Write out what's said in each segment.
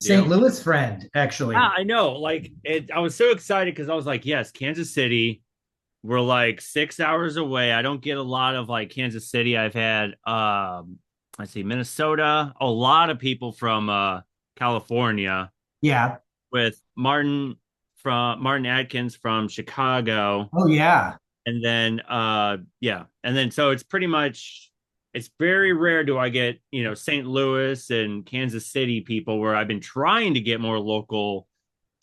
St. Yep. Louis friend, actually. Yeah, I know. Like it, I was so excited because I was like, yes, Kansas City. We're like 6 hours away. I don't get a lot of like Kansas City. I've had let's see, Minnesota, a lot of people from California Yeah. with Martin Atkins from Chicago. Oh, yeah. And then yeah. And then so it's pretty much it's very rare do I get, St. Louis and Kansas City people where I've been trying to get more local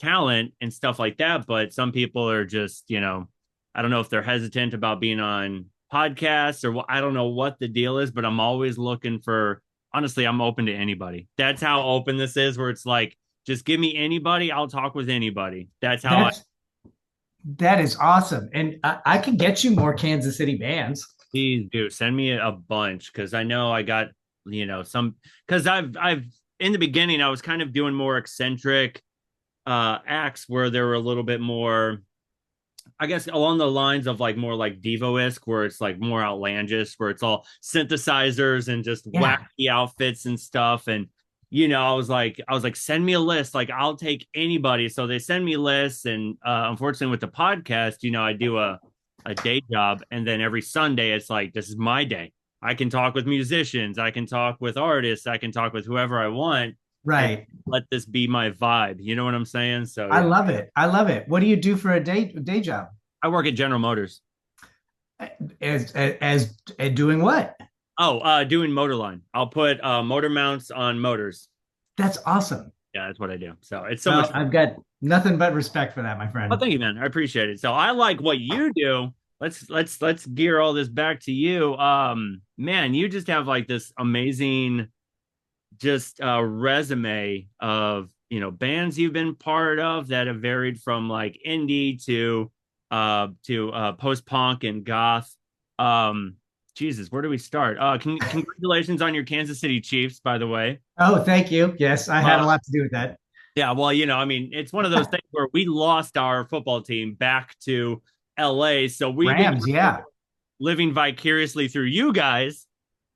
talent and stuff like that, but some people are just, I don't know if they're hesitant about being on podcasts or I don't know what the deal is, but I'm always looking for honestly, I'm open to anybody. That's how open this is where it's like just give me anybody, I'll talk with anybody. That's how I That's that is awesome. And I can get you more Kansas City bands. please do send me a bunch because I know I got, some because I've in the beginning I was kind of doing more eccentric acts where they were a little bit more I guess along the lines of like more like Devo-esque, where it's like more outlandish, where it's all synthesizers and just Yeah. wacky outfits and stuff. And I was like, send me a list. Like I'll take anybody. So they send me lists, and unfortunately with the podcast, I do a day job, and then every Sunday it's like this is my day. I can talk with musicians, I can talk with artists, I can talk with whoever I want, and Right. let this be my vibe. You know what I'm saying? So I yeah, love it. I love it. What do you do for a day job? I work at General Motors. As doing what? Oh, doing motor line. I'll put motor mounts on motors. That's awesome. Yeah, that's what I do. So it's so much Well, fun. I've got nothing but respect for that, my Oh, friend. thank you, man. I appreciate it. So I like what you do. Let's gear all this back to you. Man, you just have like this amazing just resume of bands you've been part of that have varied from like indie to post punk and goth. Um, Jesus, where do we start? Congratulations on your Kansas City Chiefs, by the way. Oh, thank you. Yes, I had Uh, a lot to do with that. yeah, well, I mean, it's one of those things where we lost our football team back to LA, so we've been Rams, yeah. living vicariously through you guys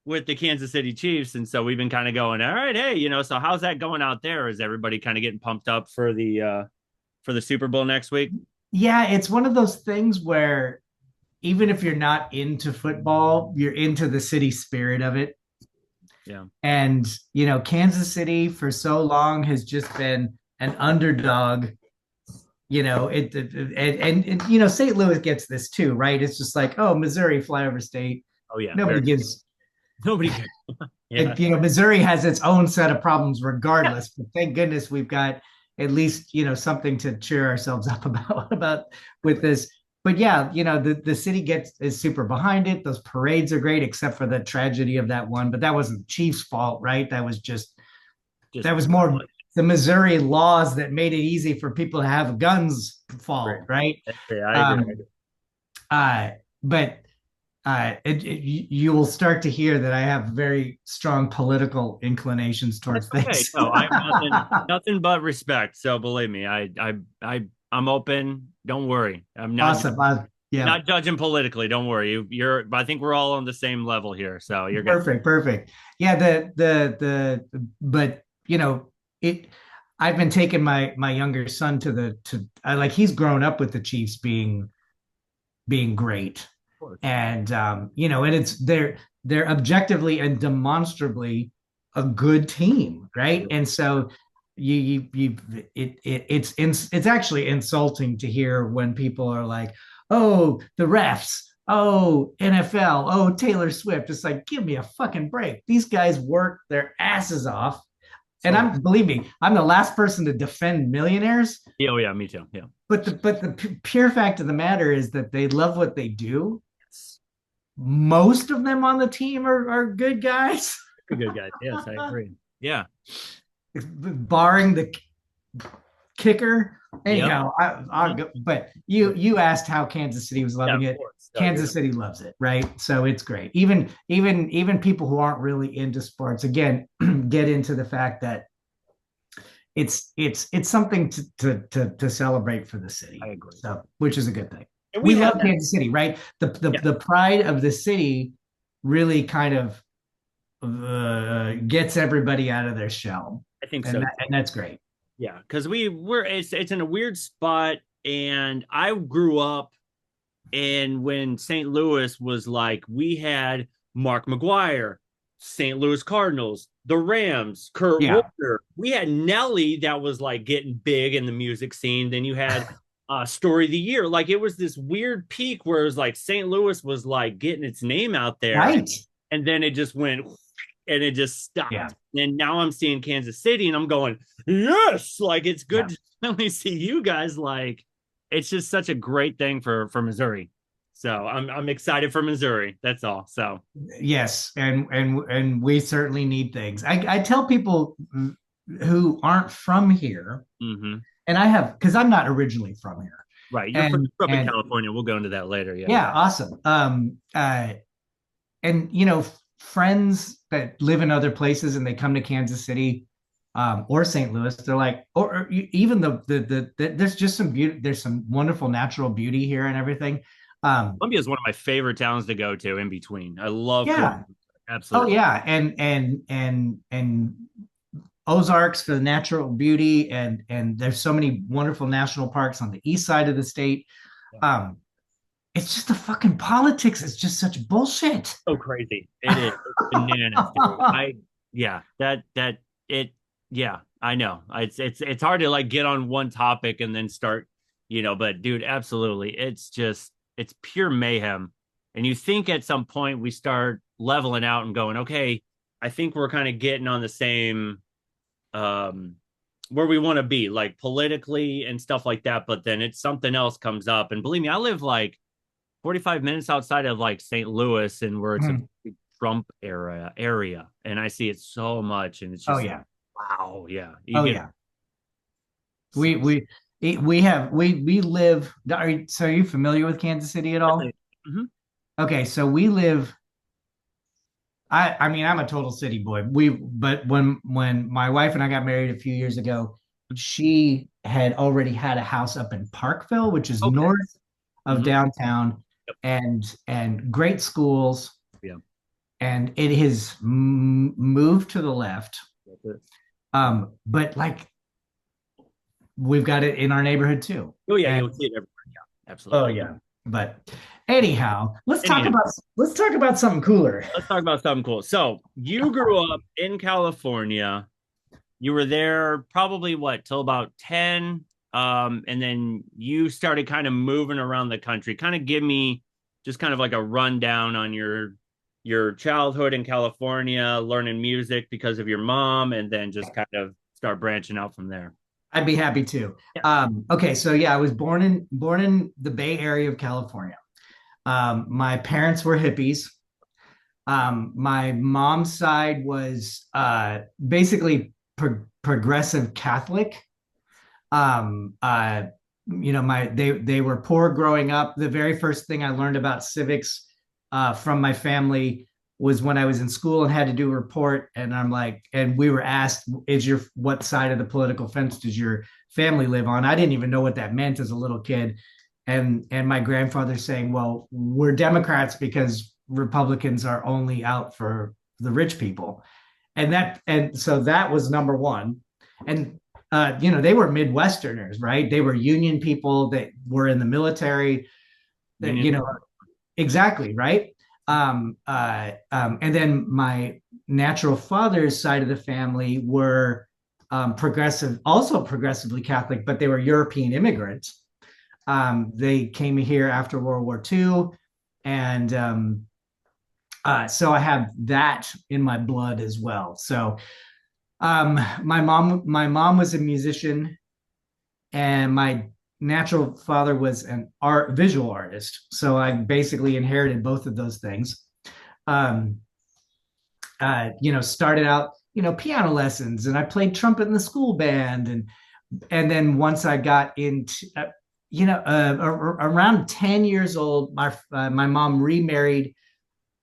with the Kansas City Chiefs, and so we've been kind of going, all right, hey, so how's that going out there? Is everybody kind of getting pumped up for the Super Bowl next week? Yeah, it's one of those things where even if you're not into football, you're into the city spirit of it. Yeah, And, Kansas City for so long has just been an underdog. St. Louis gets this too, right? It's just like, oh, Missouri, flyover state. oh yeah, Nobody very gives nobody cares. Yeah, it, Missouri has its own set of problems yeah, regardless. But thank goodness we've got at least, something to cheer ourselves up about with this. But yeah, the city is super behind it. Those parades are great, except for the tragedy of that one. But that wasn't the Chiefs' fault, right? just That was more the Missouri laws that made it easy for people to have guns great. fault, right? Yeah, I agree. Um, but you will start to hear that I have very strong political inclinations That's towards okay. things. No, I have nothing but respect. So believe me, I'm open. Don't worry. I'm not Awesome. Yeah. not judging politically. Don't worry. You're. I think we're all on the same level here. So you're good. Perfect. Perfect. Yeah. But it. I've been taking my younger son like he's grown up with the Chiefs being great, Of course. and and they're objectively and demonstrably a good team, right? And so it's actually insulting to hear when people are like, oh, the refs, oh, NFL, oh, Taylor Swift. It's like, give me a fucking break. These guys work their asses off. And So believe me, I'm the last person to defend millionaires, yeah, oh yeah, me too. Yeah. but the pure fact of the matter is that they love what they do. Yes. Most of them on the team are good guys, Very good guys. Yes, I agree. Yeah. barring the kicker. Yep. Anyhow, I'll Mhm. go, but you asked how Kansas City was Yeah, loving of it. course. So you're Kansas City loves it, right? So it's great. Even people who aren't really into sports, again, get into the fact that it's something to celebrate for the city. I agree. So, which is a good thing. And we We had love that. Kansas City, right? Yeah. The pride of the city really kind of gets everybody out of their shell. I think so. And that's great. Yeah, because we're it's in a weird spot, and I grew up and when St. Louis was like, we had Mark McGuire, St. Louis Cardinals, the Rams, Kurt Yeah. Warner. We had Nelly that was like getting big in the music scene. Then you had Story of the Year. Like it was this weird peak where it was like St. Louis was like getting its name out there. Right. And then it just went and it just Yeah. stopped. And now I'm seeing Kansas City and I'm going, yes, like it's Yeah. good to finally see you guys. Like it's just such a great thing for Missouri. So I'm excited for Missouri. That's all. So Yes, and we certainly need things. I tell people who aren't from here, mm-hmm. and I have because I'm not originally from here, Right. You're and up in and California. We'll go into that later. Yeah. yeah, awesome. And friends that live in other places and they come to Kansas City, or St. Louis, they're like, or even there's just some beauty. There's some wonderful natural beauty here and everything. Columbia is one of my favorite towns to go to in between. I love Yeah. Columbia. Oh Absolutely. yeah, and Ozarks for the natural beauty, and there's so many wonderful national parks on the east side of the state. Yeah. Um, it's just the fucking politics. It's just such bullshit. So crazy. It is. It's bananas, dude. Yeah, that it, yeah, I know. It's hard to like get on one topic and then start, but dude, absolutely. It's pure mayhem. And you think at some point we start leveling out and going, okay, I think we're kind of getting on the same, um, where we want to be, like politically and stuff like that. But then it's something else comes up. And believe me, I live like 45 minutes outside of like St. Louis and where it's a Mhm. Trump area. And I see it so much. And it's Oh just like, yeah. wow. Yeah. You Oh get yeah. We so, we we live. So are you familiar with Kansas City at all? mm-hmm. Okay, so we live. I mean, I'm a total city boy. But when my wife and I got married a few years ago, she had already had a house up in Parkville, which is Okay. north of Mm-hmm. downtown, Yep. and great schools, Yeah. and it has moved to the left. That's it. But like we've got it in our neighborhood too. Oh, yeah. And You'll see it everywhere. Yeah. oh Absolutely. yeah. But anyhow, Anyhow, let's talk about something cooler. let's talk about something cool. So you grew up in California. You were there probably what till about 10, and then you started kind of moving around the country. Kind of give me just kind of like a rundown on your childhood in California, learning music because of your mom, and then just kind of start branching out from there. I'd be happy to. Yeah. Okay, so yeah, I was born in the Bay Area of California. My parents were hippies. My mom's side was basically progressive Catholic. Um, uh, my they were poor growing up. The very first thing I learned about civics from my family was when I was in school and had to do a report. And I'm like, and we were asked, what side of the political fence does your family live on? I didn't even know what that meant as a little kid. And my grandfather saying, well, we're Democrats because Republicans are only out for the rich people. And so that was number one. And they were Midwesterners, right? They were union people that were in the military. That Union. exactly right. And then my natural father's side of the family were progressive, also progressively Catholic, but they were European immigrants. They came here after World War II, and so I have that in my blood as well. So my mom was a musician, and my natural father was an visual artist. So I basically inherited both of those things. Um, started out, piano lessons, and I played trumpet in the school band, and then once I got into, around 10 years old, my mom remarried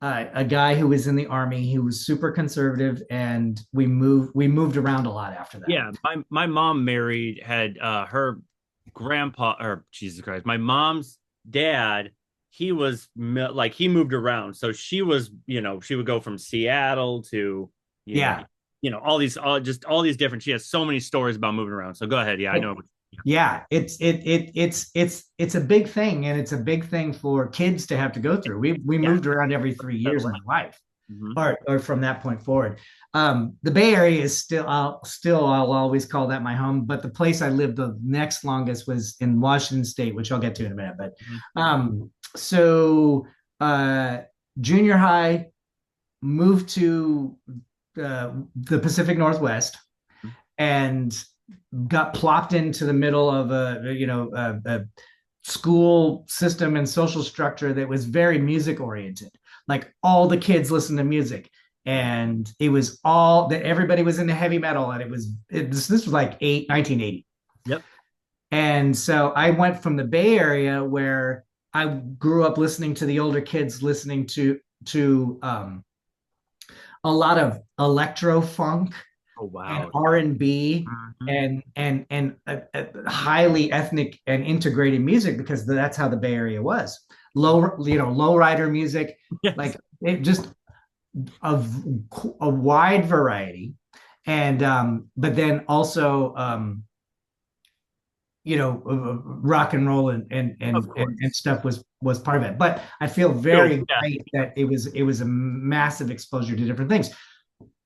a guy who was in the army. He was super conservative, and we moved around a lot after that. Yeah, my mom had her grandpa, or Jesus Christ, my mom's dad, he was like he moved around. So she was, she would go from Seattle to, Yeah. all these different. She has so many stories about moving around. So go ahead. Yeah, I know. Yeah, it's a big thing, and it's a big thing for kids to have to go through. We Yeah. moved around every 3 years of my life, Mm-hmm. or from that point forward. The Bay Area is I'll always call that my home. But the place I lived the next longest was in Washington State, which I'll get to in a minute. But so junior high, moved to the Pacific Northwest, and got plopped into the middle of a school system and social structure that was very music oriented. Like all the kids listened to music, and it was all that everybody was into heavy metal, and this was like 1980. Yep. And so I went from the Bay Area, where I grew up listening to the older kids listening to a lot of electro funk Oh and wow. R&B, Mhm. and highly ethnic and integrated music, because that's how the Bay Area was. Lowrider music, Yes. like it just a, a wide variety. And but then also rock and roll Of and course. stuff was part of it. But I feel Cool. very Yeah. great that it was a massive exposure to different things.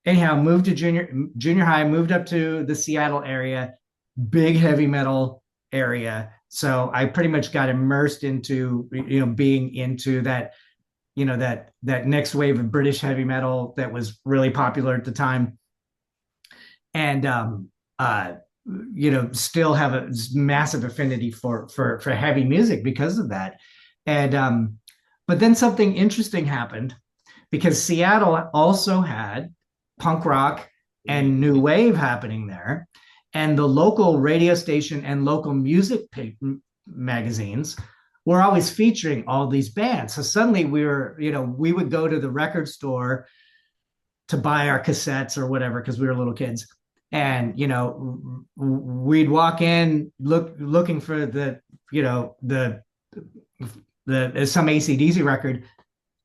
Anyhow, moved to junior high, moved up to the Seattle area, big heavy metal area. So I pretty much got immersed into being into that next wave of British heavy metal that was really popular at the time. And still have a massive affinity for heavy music because of that. And but then something interesting happened, because Seattle also had punk rock and new wave happening there. And the local radio station and local music magazines were always featuring all these bands. So suddenly we would go to the record store to buy our cassettes or whatever, because we were little kids. And we'd walk in looking for the some AC/DC record,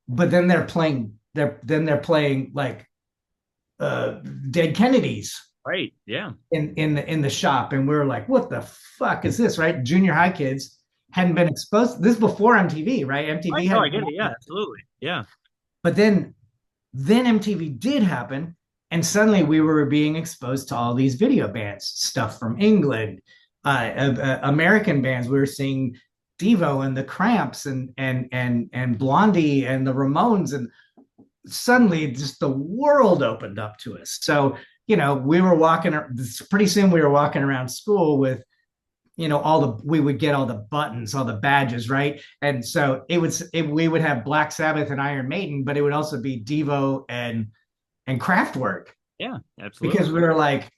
but then they're playing like Dead Kennedys Right. Yeah. in the shop, and we were like, what the fuck is this? Right? Junior high kids hadn't been exposed. This is before MTV, right? MTV Right. No, I hadn't get come it. Yeah, out. absolutely. Yeah. But then MTV did happen, and suddenly we were being exposed to all these video bands, stuff from England, American bands. We were seeing Devo and the Cramps and Blondie and the Ramones, and suddenly just the world opened up to us. So we were pretty soon we were walking around school with we would get all the buttons, all the badges, right? And so we would have Black Sabbath and Iron Maiden, but it would also be Devo and Kraftwerk, Yeah. because Absolutely. we were like,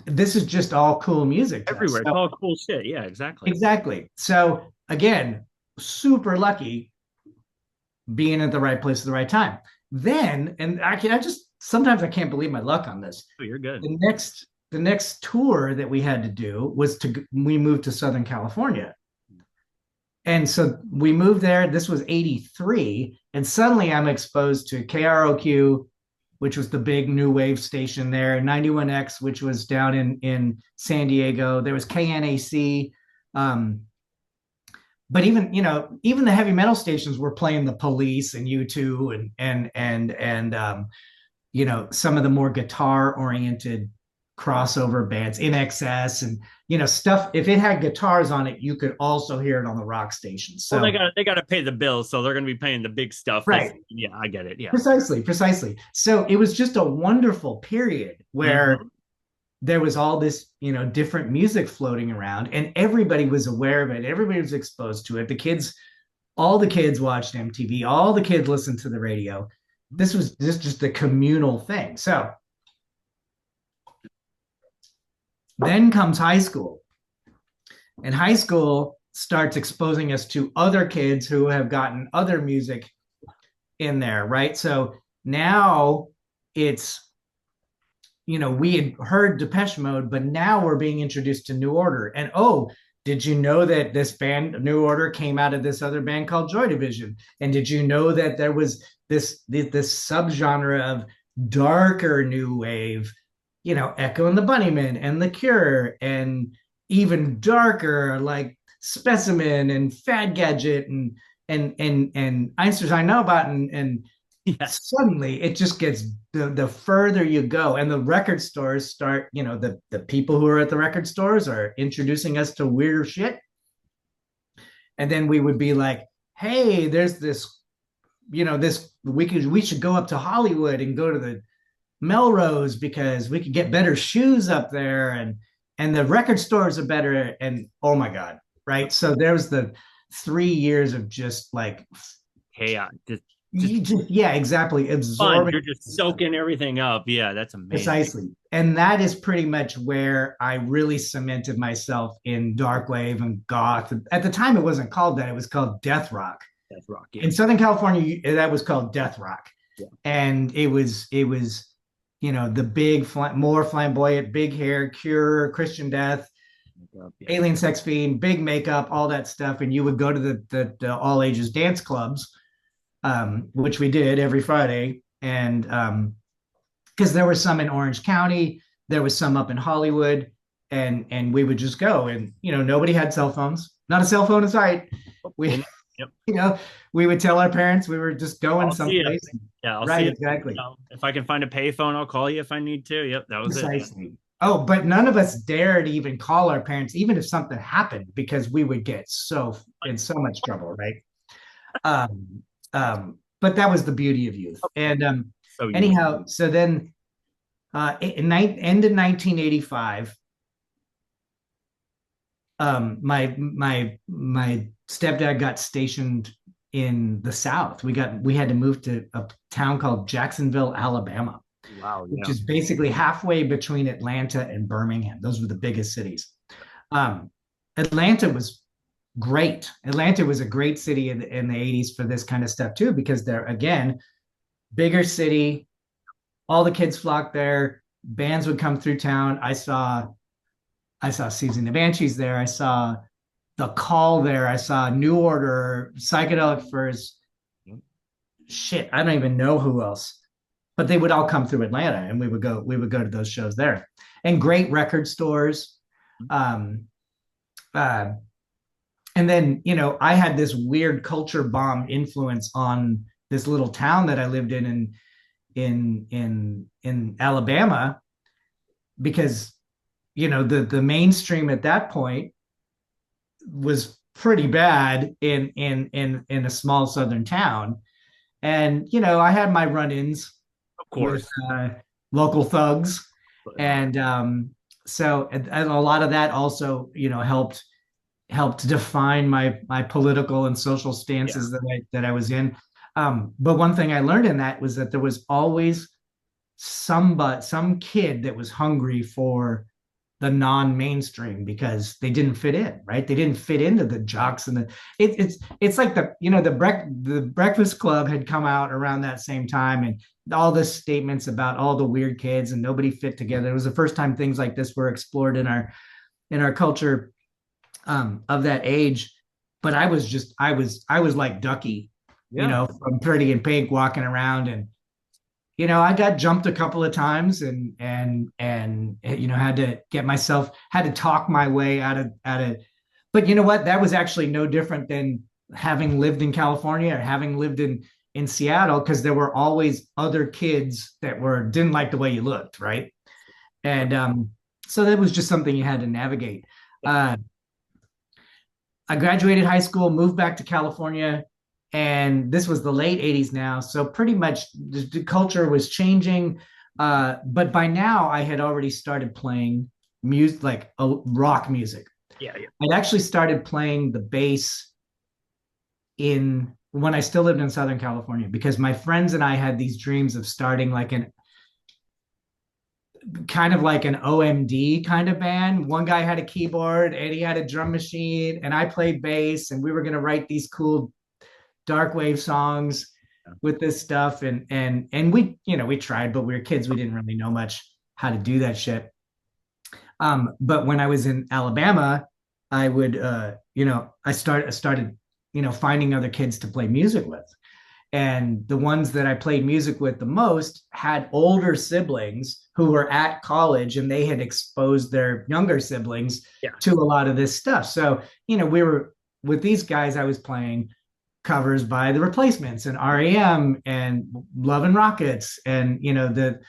this is just all cool music to us. Everywhere. It's So all cool shit. Yeah. Exactly. exactly. So again, super lucky being at the right place at the right time. Then, and I just sometimes I can't believe my luck on this. Oh, you're good. The next tour that we had to do was we moved to Southern California. And so we moved there. This was 83. And suddenly I'm exposed to KROQ, which was the big new wave station there, 91X, which was down in San Diego. There was KNAC. But even the heavy metal stations were playing the Police and U2 and some of the more guitar oriented crossover bands, In Excess, and stuff. If it had guitars on it, you could also hear it on the rock stations. Well, So they got to pay the bills, so they're going to be paying the big stuff. That's right. yeah, I get it. Yeah. Precisely. So it was just a wonderful period where Mm-hmm. there was all this different music floating around, and everybody was aware of it, everybody was exposed to it. All the kids watched MTV, all the kids listened to the radio. This was just a communal thing. So then comes high school, and high school starts exposing us to other kids who have gotten other music in there, right? So now it's we had heard Depeche Mode, but now we're being introduced to New Order. And oh, did you know that this band, New Order, came out of this other band called Joy Division? And did you know that there was this subgenre of darker new wave, Echo and the Bunnymen and The Cure, and even darker like Specimen and Fad Gadget and Einsters I Know About, and Yeah. suddenly it just gets, the further you go, and the record stores start, the people who are at the record stores are introducing us to weirder shit. And then we would be like, hey, there's this, this, we should go up to Hollywood and go to the Melrose because we could get better shoes up there, and the record stores are better, and oh my god, right? So there was the 3 years of just like, Chaos. Just you just, yeah, exactly, fun. absorbing. You're just soaking everything up. Yeah, that's amazing. Precisely. And that is pretty much where I really cemented myself in darkwave and goth. At the time, it wasn't called that. It was called death rock. That's rock. Yeah. In Southern California, that was called death rock. Yeah. And it was, the big, more flamboyant, big hair, Cure, Christian Death, Yeah. Alien Sex Fiend, big makeup, all that stuff. And you would go to the all ages dance clubs, which we did every Friday. And because there was some in Orange County, there was some up in Hollywood, and we would just go, and nobody had cell phones, not a cell phone in sight. We Yep. you know we would tell our parents we were just going I'll see you. someplace. Yeah, I'll see Right, you. exactly. If I can find a payphone, I'll call you if I need to. Yep, that was it. Precisely. Oh, but none of us dared even call our parents, even if something happened, because we would get so in so much trouble, right? But that was the beauty of youth. And So you. anyhow, so then end of 1985, my stepdad got stationed in the South. We had to move to a town called Jacksonville, Alabama, Wow. which Yeah. is basically halfway between Atlanta and Birmingham. Those were the biggest cities. Um, Atlanta was great. Atlanta was a great city in the 80s for this kind of stuff too, because they're, again, bigger city. All the kids flocked there. Bands would come through town. I saw Season the Banshees there. I saw The Call there. I saw New Order, Psychedelic Furs. Shit, I don't even know who else. But they would all come through Atlanta, and we would go to those shows there. And great record stores. Um, uh, and then, I had this weird culture bomb influence on this little town that I lived in Alabama, because the mainstream at that point was pretty bad in a small southern town. And I had my run-ins Of with course. local thugs. But, And so, and a lot of that also helped define my political and social yeah. stances that I was in. But one thing I learned in that was that there was always some kid that was hungry for the non-mainstream because they didn't fit in, right? They didn't fit into the jocks, and it's like the Breakfast Club had come out around that same time, and all the statements about all the weird kids and nobody fit together. It was the first time things like this were explored in our culture, of that age. But I was like Ducky, Yeah. from Pretty in Pink, walking around, and I got jumped a couple of times, and had to talk my way out of. But you know what? That was actually no different than having lived in California or having lived in Seattle, because there were always other kids that didn't like the way you looked, right? And so that was just something you had to navigate. Uh, I graduated high school, moved back to California, and this was the late 80s now. So pretty much the culture was changing. But by now, I had already started playing music, like rock music. Yeah. Yeah. I'd actually started playing the bass in when I still lived in Southern California, because my friends and I had these dreams of starting like an kind of like an OMD kind of band. One guy had a keyboard and he had a drum machine, and I played bass, and we were going to write these cool Darkwave songs with this stuff. And we tried, but we were kids. We didn't really know much how to do that shit. But when I was in Alabama, I would, I started, finding other kids to play music with. And the ones that I played music with the most had older siblings who were at college, and they had exposed their younger siblings Yeah. to a lot of this stuff. So, we were with these guys, I was playing covers by the Replacements and REM and Love and Rockets, and the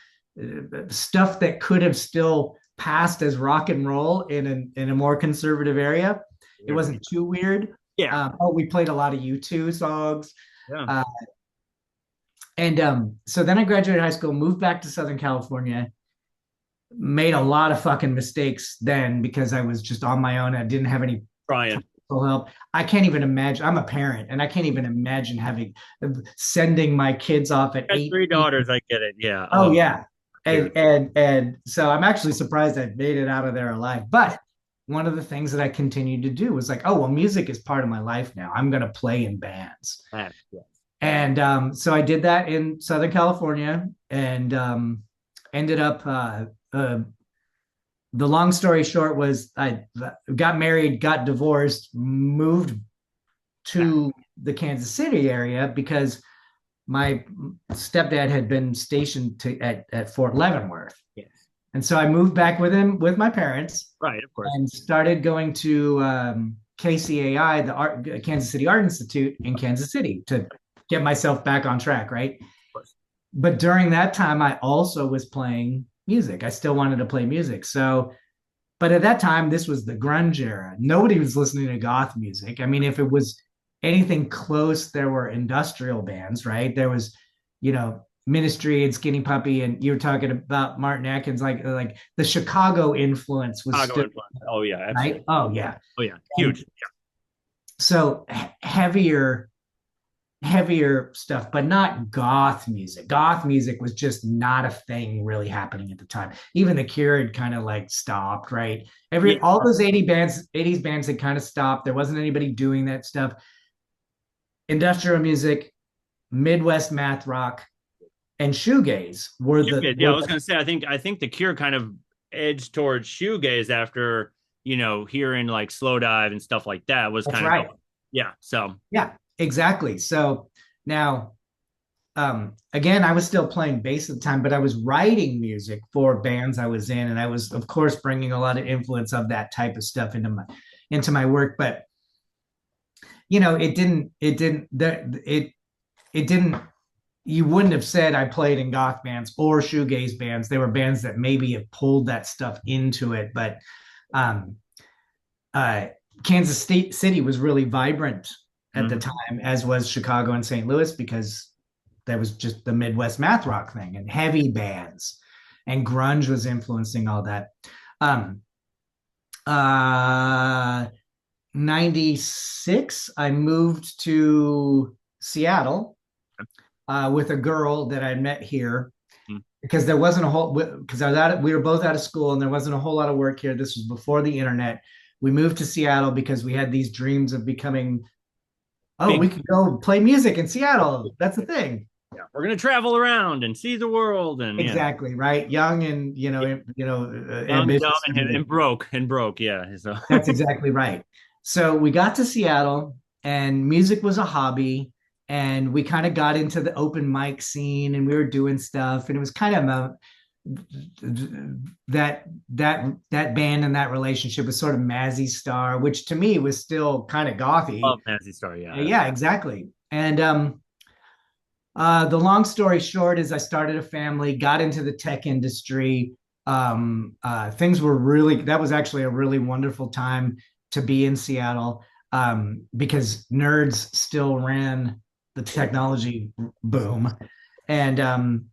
stuff that could have still passed as rock and roll in a more conservative area. It wasn't too weird. Yeah. We played a lot of U2 songs. Yeah. Uh, and so then I graduated high school, moved back to Southern California, made a lot of fucking mistakes then because I was just on my own. I didn't have any Trying. help. I can't even imagine. I'm a parent, and I can't even imagine sending my kids off at 3 8. daughters. I get it. Yeah. Oh yeah, Yeah. and so I'm actually surprised I made it out of there alive. But one of the things that I continued to do was like, oh well, music is part of my life now. I'm gonna play in bands. Yeah. And so I did that in Southern California, and ended up. The long story short was I got married, got divorced, moved to the Kansas City area because my stepdad had been stationed at Fort Leavenworth. Yes. And so I moved back with him, with my parents. Right, of course. And started going to KCAI, the Kansas City Art Institute in Kansas City, to get myself back on track, right? Of course. But during that time, I also was playing music. I still wanted to play music. So, but at that time, this was the grunge era. Nobody was listening to goth music. I mean, if it was anything close, there were industrial bands, right? There was, Ministry and Skinny Puppy, and you were talking about Martin Atkins, like the Chicago influence was Chicago still, influence. Oh yeah, absolutely. right? Oh yeah. Oh yeah, huge. Yeah. So heavier stuff, but not goth music. Goth music was just not a thing really happening at the time. Even The Cure had kind of like stopped, right? All those 80s bands had kind of stopped. There wasn't anybody doing that stuff. Industrial music, Midwest math rock, and shoegaze were the. Yeah, I was gonna say, I think The Cure kind of edged towards shoegaze after hearing like Slow Dive and stuff like that was kind of right. Yeah. So yeah. Exactly. So now, again, I was still playing bass at the time, but I was writing music for bands I was in, and I was, of course, bringing a lot of influence of that type of stuff into my work. But it didn't. You wouldn't have said I played in goth bands or shoegaze bands. They were bands that maybe have pulled that stuff into it, but Kansas City was really vibrant at the time, as was Chicago and St. Louis, because that was just the Midwest math rock thing and heavy bands, and grunge was influencing all that. 96, I moved to Seattle with a girl that I met here, because there wasn't we were both out of school and there wasn't a whole lot of work here. This was before the internet. We moved to Seattle because we had these dreams of becoming. We could go play music in Seattle. That's the thing. Yeah, we're gonna travel around and see the world, and exactly right. Young and ambitious and broke. Yeah, so that's exactly right. So we got to Seattle, and music was a hobby, and we kind of got into the open mic scene, and we were doing stuff, and it was kind of that band and that relationship was sort of Mazzy Star, which to me was still kind of gothy. Oh, Mazzy Star, yeah. Yeah, exactly. And the long story short is I started a family, got into the tech industry. Things were that was actually a really wonderful time to be in Seattle, because nerds still ran the technology boom. And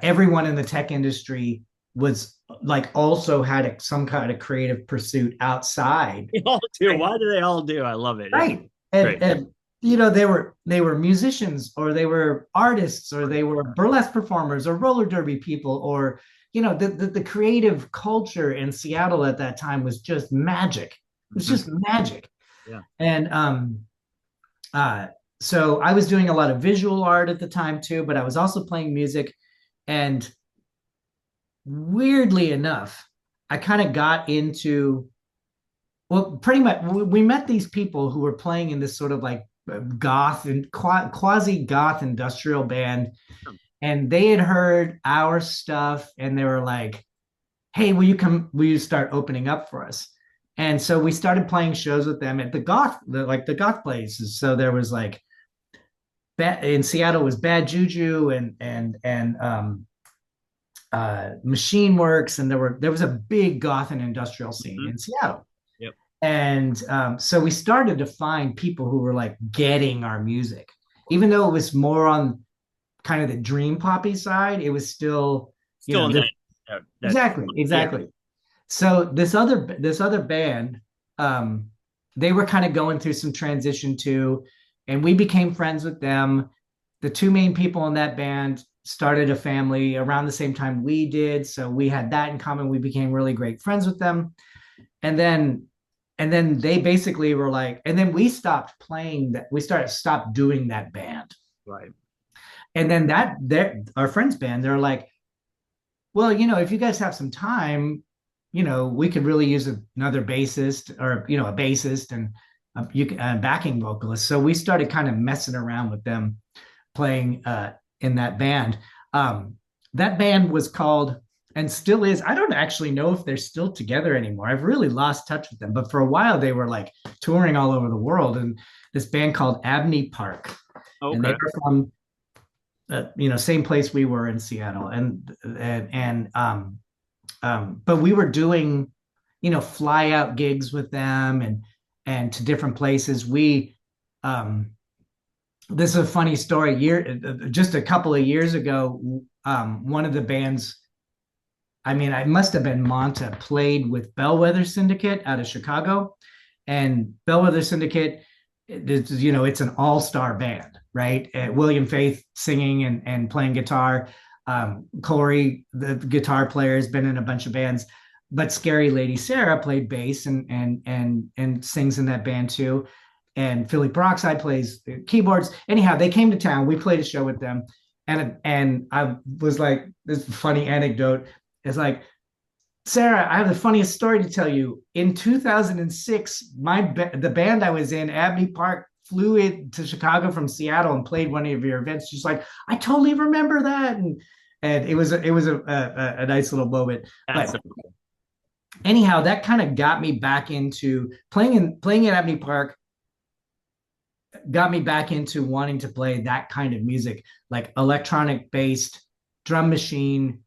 everyone in the tech industry was like also had some kind of creative pursuit outside. They all do. Right. Why do they all do? I love it. Right. And they were musicians, or they were artists, or they were burlesque performers, or roller derby people, or the creative culture in Seattle at that time was just magic. It was just magic. Yeah. And so I was doing a lot of visual art at the time too, but I was also playing music. And weirdly enough, I kind of got into, well, pretty much we met these people who were playing in this sort of like goth and quasi goth industrial band, Hmm. and they had heard our stuff, and they were like, "Hey, will you come? Will you start opening up for us?" And so we started playing shows with them at like the goth places. So there was like in Seattle was Bad Juju and Machine Works, and there was a big goth and industrial scene Mhm. in Seattle. Yep. And so we started to find people who were like getting our music, even though it was more on kind of the dream poppy side. It was still, Still in this, that exactly, yeah. exactly. So this other band, um, they were kind of going through some transition too, and we became friends with them. The two main people in that band started a family around the same time we did, so we had that in common. We became really great friends with them, and then they basically were like, and then we stopped playing that. We started stopped doing that band, Right. and then our friends band. They're like, well, if you guys have some time, we could really use another bassist or, a bassist and a backing vocalist. So we started kind of messing around with them playing in that band. Um, that band was called and still is. I don't actually know if they're still together anymore. I've really lost touch with them, but for a while they were like touring all over the world. And this band called Abney Park, and they Okay. were from same place we were in Seattle, and but we were doing, fly out gigs with them and to different places. Um, this is a funny story. Just a couple of years ago, one of the bands, I mean, I must have been Monta, played with Bellwether Syndicate out of Chicago, and Bellwether Syndicate, it's an all-star band, right? William Faith singing and playing guitar. Corey, the guitar player, has been in a bunch of bands, but Scary Lady Sarah played bass and sings in that band too. And Philly Peroxide plays keyboards. Anyhow, they came to town. We played a show with them, and I was like, this funny anecdote. It's like, Sarah, I have the funniest story to tell you. In 2006, the band I was in, Abney Park, flew in to Chicago from Seattle and played one of your events. She's like, I totally remember that, and it was a nice little moment. That's But anyhow, that kind of got me back into playing at Abney Park. Got me back into wanting to play that kind of music, like electronic based drum machine,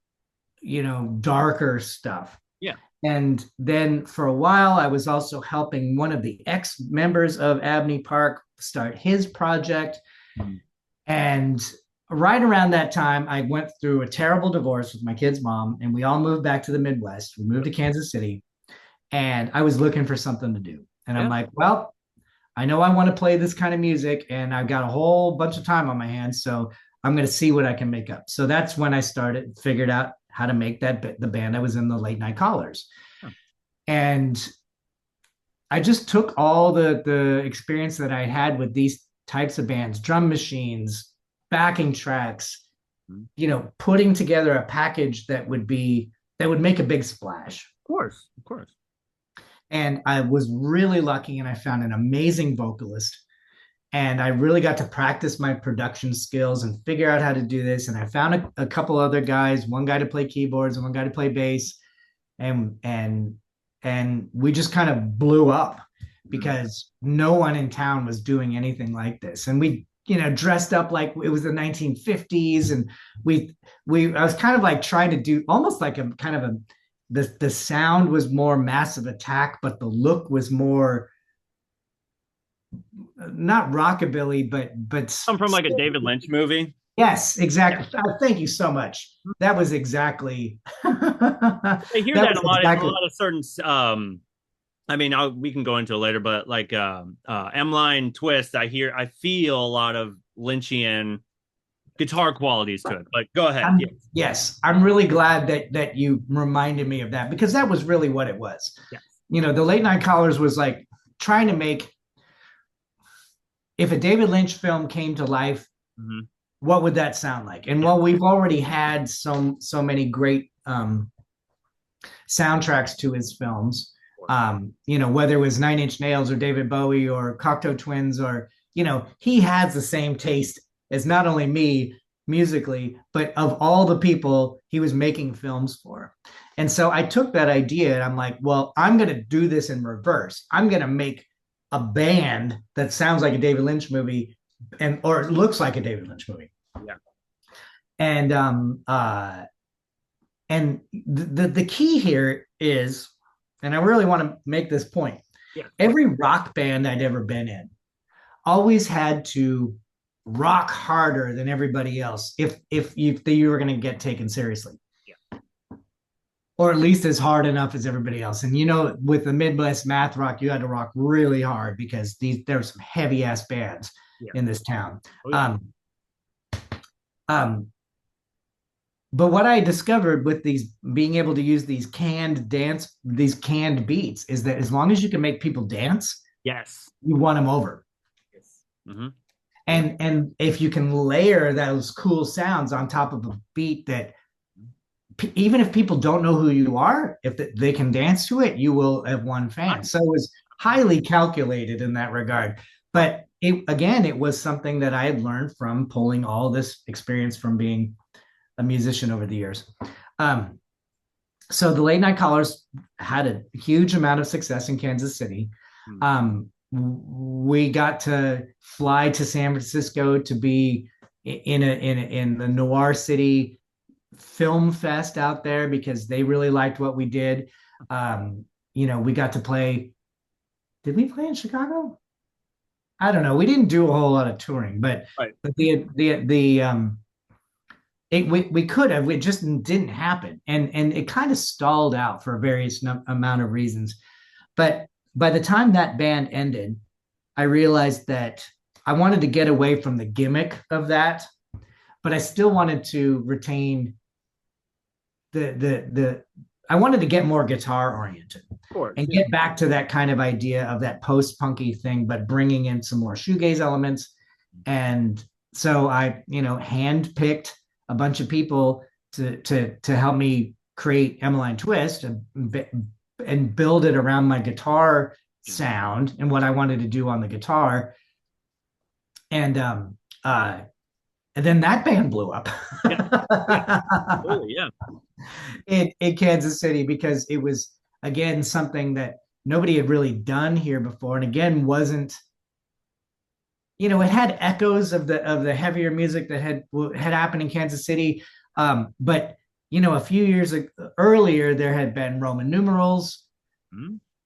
darker stuff. yeah. And then for a while, I was also helping one of the ex members of Abney Park start his project. Mhm. And right around that time, I went through a terrible divorce with my kid's mom, and we all moved back to the Midwest. We moved to Kansas City, and I was looking for something to do. And I'm Yeah. like, well, I know I want to play this kind of music, and I've got a whole bunch of time on my hands. So I'm going to see what I can make up. So that's when I figured out how to make the band I was in, the Late Night Callers. Huh. And I just took all the experience that I had with these types of bands, drum machines, backing tracks, Mhm. putting together a package that would make a big splash. Of course. Of course. And I was really lucky, and I found an amazing vocalist, and I really got to practice my production skills and figure out how to do this. And I found a couple other guys, one guy to play keyboards and one guy to play bass, and we just kind of blew up Mhm. because no one in town was doing anything like this. And we, dressed up like it was the 1950s, and I was kind of like trying to do almost like a kind of the sound was more Massive Attack, but the look was more not rockabilly, but I'm from like a David Lynch movie. yes, Yeah. exactly. Thank you so much. That was exactly that I hear that was a lot in a exactly lot of certain I mean, we can go into it later, but like Emmeline Twist, I feel a lot of Lynchian guitar qualities to it. But go ahead. Yeah. yes, I'm really glad that you reminded me of that, because that was really what it was. Yeah. The Late Night Callers was like trying to make, if a David Lynch film came to life, Mhm. what would that sound like? And Yeah. well, we've already had so many great soundtracks to his films. Whether it was Nine Inch Nails or David Bowie or Cocteau Twins or he has the same taste as not only me musically, but of all the people he was making films for. And so I took that idea and I'm like, well, I'm going to do this in reverse. I'm going to make a band that sounds like a David Lynch movie or it looks like a David Lynch movie. Yeah. And the key here is, and I really want to make this point. Yeah. Every rock band I'd ever been in always had to rock harder than everybody else if you were going to get taken seriously. Yeah. Or at least as hard enough as everybody else. And with the Midwest math rock, you had to rock really hard because there were some heavy ass bands in this town. Oh, yeah. But what I discovered with these being able to use these canned beats is that as long as you can make people dance, yes, you won them over. Yes. Mm-hmm. And if you can layer those cool sounds on top of a beat that even if people don't know who you are, if they can dance to it, you will have won fans. So it was highly calculated in that regard. But it was something that I had learned from pulling all this experience from being a musician over the years. So the Late Night Callers had a huge amount of success in Kansas City. We got to fly to San Francisco to be in the Noir City Film Fest out there because they really liked what we did. We got to play. Did we play in Chicago? I don't know. We didn't do a whole lot of touring, but we could have. It just didn't happen, and it kind of stalled out for a various amount of reasons. But by the time that band ended, I realized that I wanted to get away from the gimmick of that, but I still wanted to retain I wanted to get more guitar oriented and get back to that kind of idea of that post punky thing, but bringing in some more shoegaze elements. And so I, handpicked a bunch of people to help me create Emmeline Twist and build it around my guitar sound and what I wanted to do on the guitar. And then that band blew up. Yeah. In Kansas City because it was again something that nobody had really done here before, and again wasn't. It had echoes of the heavier music that had happened in Kansas City, but a few years earlier there had been Roman Numerals,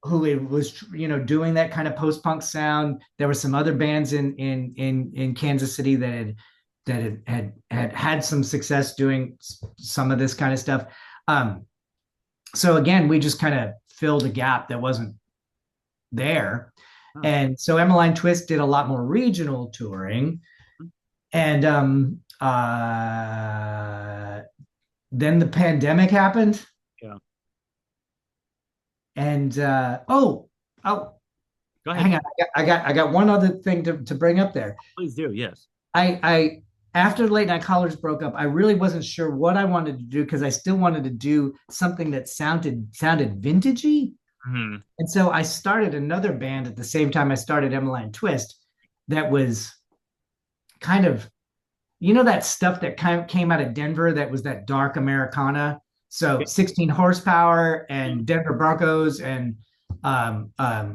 who it was doing that kind of post punk sound. There were some other bands in Kansas City that had some success doing some of this kind of stuff. So again, we just kind of filled a gap that wasn't there. And so Emmeline Twist did a lot more regional touring. And then the pandemic happened. Yeah. And go ahead. Hang on. I got one other thing to bring up there. Please do. Yes. I after Late Night Callers broke up, I really wasn't sure what I wanted to do because I still wanted to do something that sounded vintagey. Mm-hmm. And so I started another band at the same time I started Emmeline Twist that was kind of, that stuff that came out of Denver that was that dark Americana. So 16 horsepower and Denver Broncos and Munley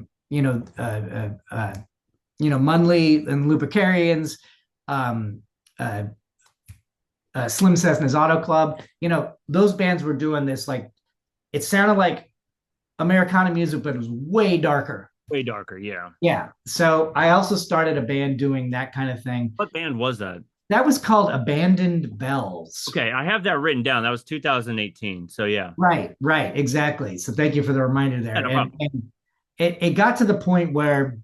and Lupicarians, Slim Cessna's Auto Club. Those bands were doing this, like, it sounded like Americana music, but it was way darker. Way darker, yeah. Yeah. So I also started a band doing that kind of thing. What band was that? That was called Abandoned Bells. Okay, I have that written down. That was 2018. So yeah. Right, exactly. So thank you for the reminder there. Yeah, no and it got to the point where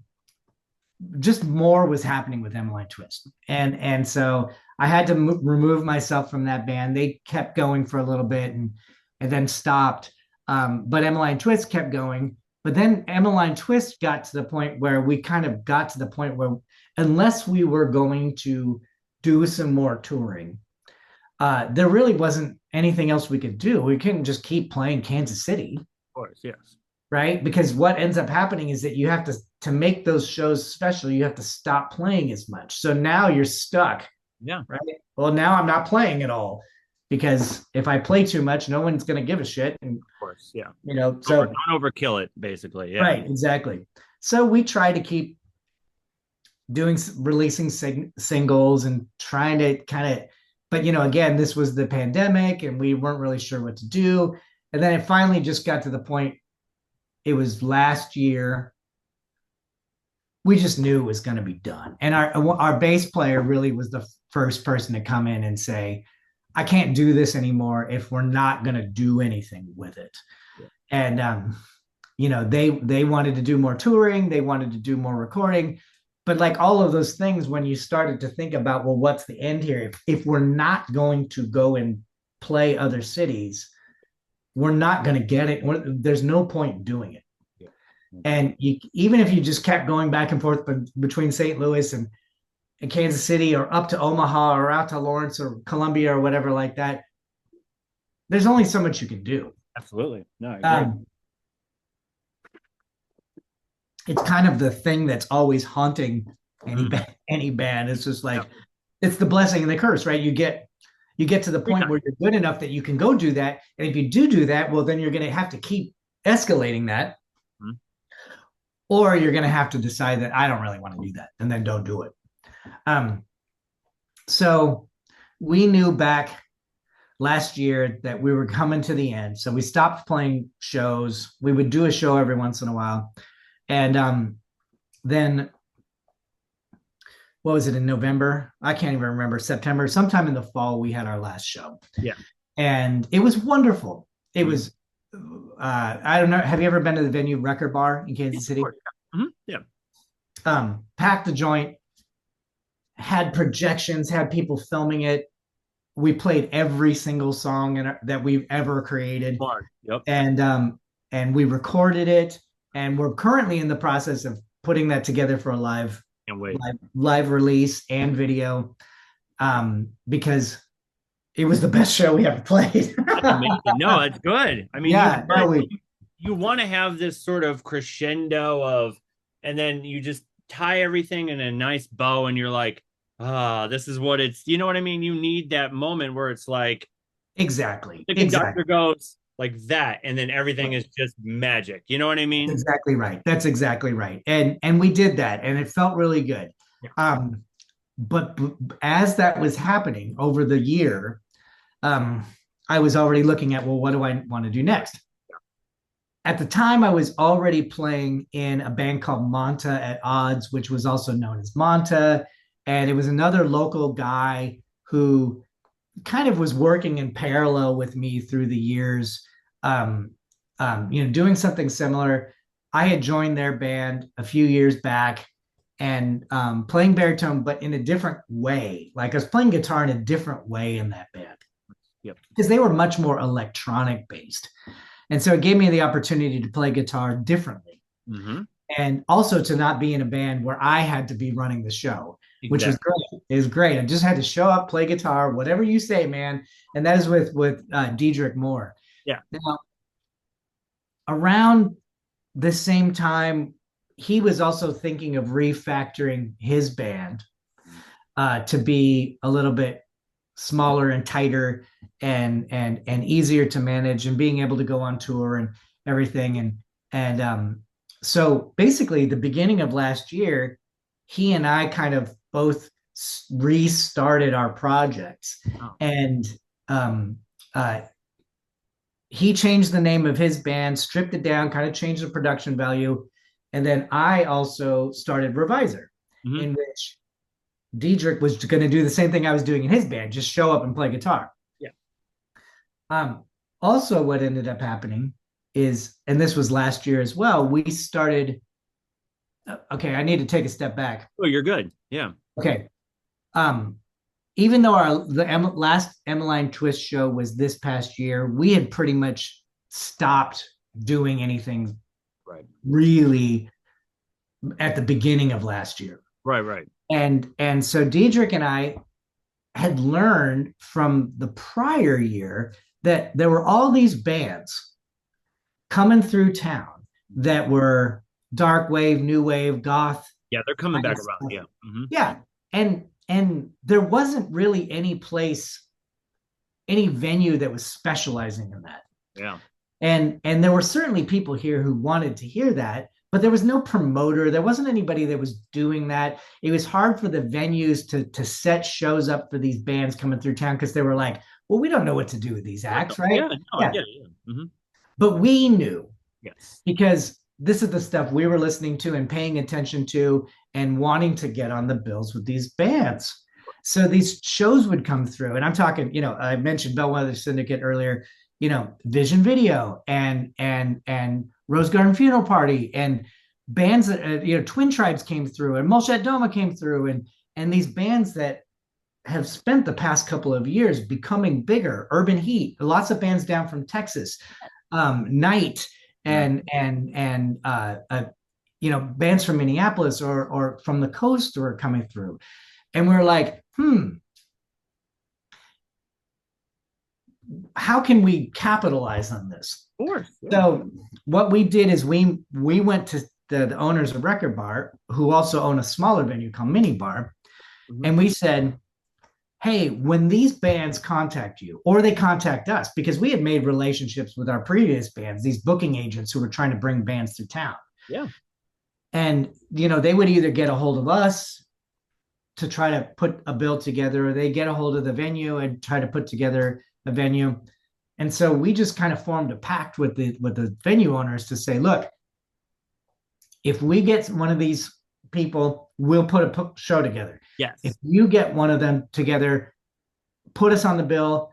just more was happening with Emmeline Twist. And so I had to remove myself from that band. They kept going for a little bit and then stopped. But Emmeline Twist kept going. But then Emmeline Twist got to the point where we kind of got to the point where unless we were going to do some more touring, there really wasn't anything else we could do. We couldn't just keep playing Kansas City. Of course, yes. right? Because what ends up happening is that you have to make those shows special, you have to stop playing as much. So now you're stuck, Yeah. right? Well, now I'm not playing at all because if I play too much, no one's going to give a shit. And, Of course. Yeah. so Don't overkill it, basically. Yeah. right, exactly. So we try to keep releasing singles and trying to kind of, but again, this was the pandemic and we weren't really sure what to do. And then it finally just got to the point, it was last year, we just knew it was going to be done. And our bass player really was the first person to come in and say, I can't do this anymore if we're not going to do anything with it. Yeah. And they wanted to do more touring, they wanted to do more recording, but like all of those things, when you started to think about, well, what's the end here? If we're not going to go and play other cities, we're not going to get it. There's no point doing it. Yeah. And even if you just kept going back and forth between St. Louis and Kansas City, or up to Omaha, or out to Lawrence or Columbia or whatever like that, there's only so much you can do. Absolutely. No, I agree. It's kind of the thing that's always haunting any band. It's just like, it's the blessing and the curse, right? You get to the point where you're good enough that you can go do that. And if you do that, well, then you're going to have to keep escalating that. Mm-hmm. Or you're going to have to decide that I don't really want to do that, and then don't do it. So we knew back last year that we were coming to the end. So we stopped playing shows. We would do a show every once in a while. And then, what was it, in November? I can't even remember. September, sometime in the fall, we had our last show. Yeah. And it was wonderful. It was, I don't know. Have you ever been to the Venue Record Bar in Kansas City? Mm-hmm. Yeah. Packed the joint, had projections, had people filming it. We played every single song that we've ever created. Yep. And we recorded it. And we're currently in the process of putting that together for a live release and video, because it was the best show we ever played. That's amazing. No, it's good. I mean, yeah, you want to have this sort of crescendo of, and then you just tie everything in a nice bow, and you're like, this is what it's, you know what I mean? You need that moment where it's like, exactly. The conductor goes like that, and then everything is just magic. You know what I mean? That's exactly right. That's exactly right. And we did that, and it felt really good. Yeah. But as that was happening over the year, I was already looking at, well, what do I want to do next? At the time, I was already playing in a band called Monta at Odds, which was also known as Monta. And it was another local guy who kind of was working in parallel with me through the years, doing something similar. I had joined their band a few years back and playing baritone, but in a different way. Like I was playing guitar in a different way in that band. Yep. Because they were much more electronic based. And so it gave me the opportunity to play guitar differently. Mm-hmm. And also to not be in a band where I had to be running the show, which was great. It was great. I just had to show up, play guitar, whatever you say, man. And that is with Diedrich Moore. Yeah. Now, around the same time, he was also thinking of refactoring his band to be a little bit smaller and tighter and easier to manage, and being able to go on tour and everything. And so basically the beginning of last year, he and I kind of both restarted our projects. Oh. And he changed the name of his band, stripped it down, kind of changed the production value. And then I also started Revisor, mm-hmm. in which Diedrich was going to do the same thing I was doing in his band, just show up and play guitar. Yeah. Also, what ended up happening is, and this was last year as well, we started. Okay, I need to take a step back. Oh, you're good. Yeah. Okay. Even though the last Emmeline Twist show was this past year, we had pretty much stopped doing anything really at the beginning of last year. Right. And so Diedrich and I had learned from the prior year that there were all these bands coming through town that were Darkwave, New Wave, goth Yeah, they're coming kind back of around. stuff. Yeah. Hmm. Yeah. And there wasn't really any place, any venue that was specializing in that. Yeah. And there were certainly people here who wanted to hear that, but there was no promoter. There wasn't anybody that was doing that. It was hard for the venues to set shows up for these bands coming through town because they were like, well, we don't know what to do with these acts, Yeah. right? No, I Yeah. get it. Yeah. Hmm. But we knew, Yes. because this is the stuff we were listening to and paying attention to and wanting to get on the bills with these bands. So these shows would come through, and I'm talking, I mentioned Bellwether Syndicate earlier, Vision Video and Rose Garden Funeral Party and bands that Twin Tribes came through and Molchat Doma came through and these bands that have spent the past couple of years becoming bigger. Urban Heat, lots of bands down from Texas, Night, and bands from Minneapolis or from the coast were coming through, and we're like, how can we capitalize on this? Of course. Yeah. So what we did is we went to the owners of Record Bar, who also own a smaller venue called Mini Bar, and we said, hey, when these bands contact you or they contact us, because we had made relationships with our previous bands, these booking agents who were trying to bring bands through town. Yeah. And, they would either get a hold of us to try to put a bill together, or they get a hold of the venue and try to put together a venue. And so we just kind of formed a pact with the venue owners to say, look, if we get one of these people, we'll put a show together. Yes. If you get one of them together, put us on the bill,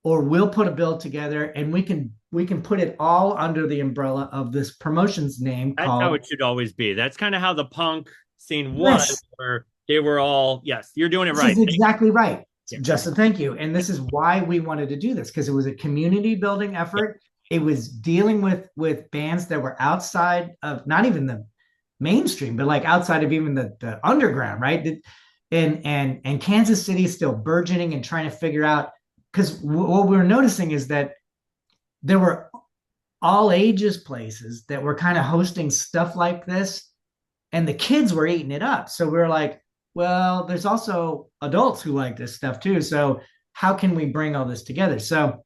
or we'll put a bill together, and we can put it all under the umbrella of this promotions name. That's called, how it should always be. That's kind of how the punk scene was, yes, where they were all, yes, you're doing it this right. is exactly right. Yeah. Justin, thank you. And this is why we wanted to do this, because it was a community building effort. Yeah. It was dealing with bands that were outside of not even the mainstream, but like outside of even the underground, right? And Kansas City is still burgeoning and trying to figure out, because what we're noticing is that there were all ages places that were kind of hosting stuff like this, and the kids were eating it up. So we were like, well, there's also adults who like this stuff too. So how can we bring all this together? So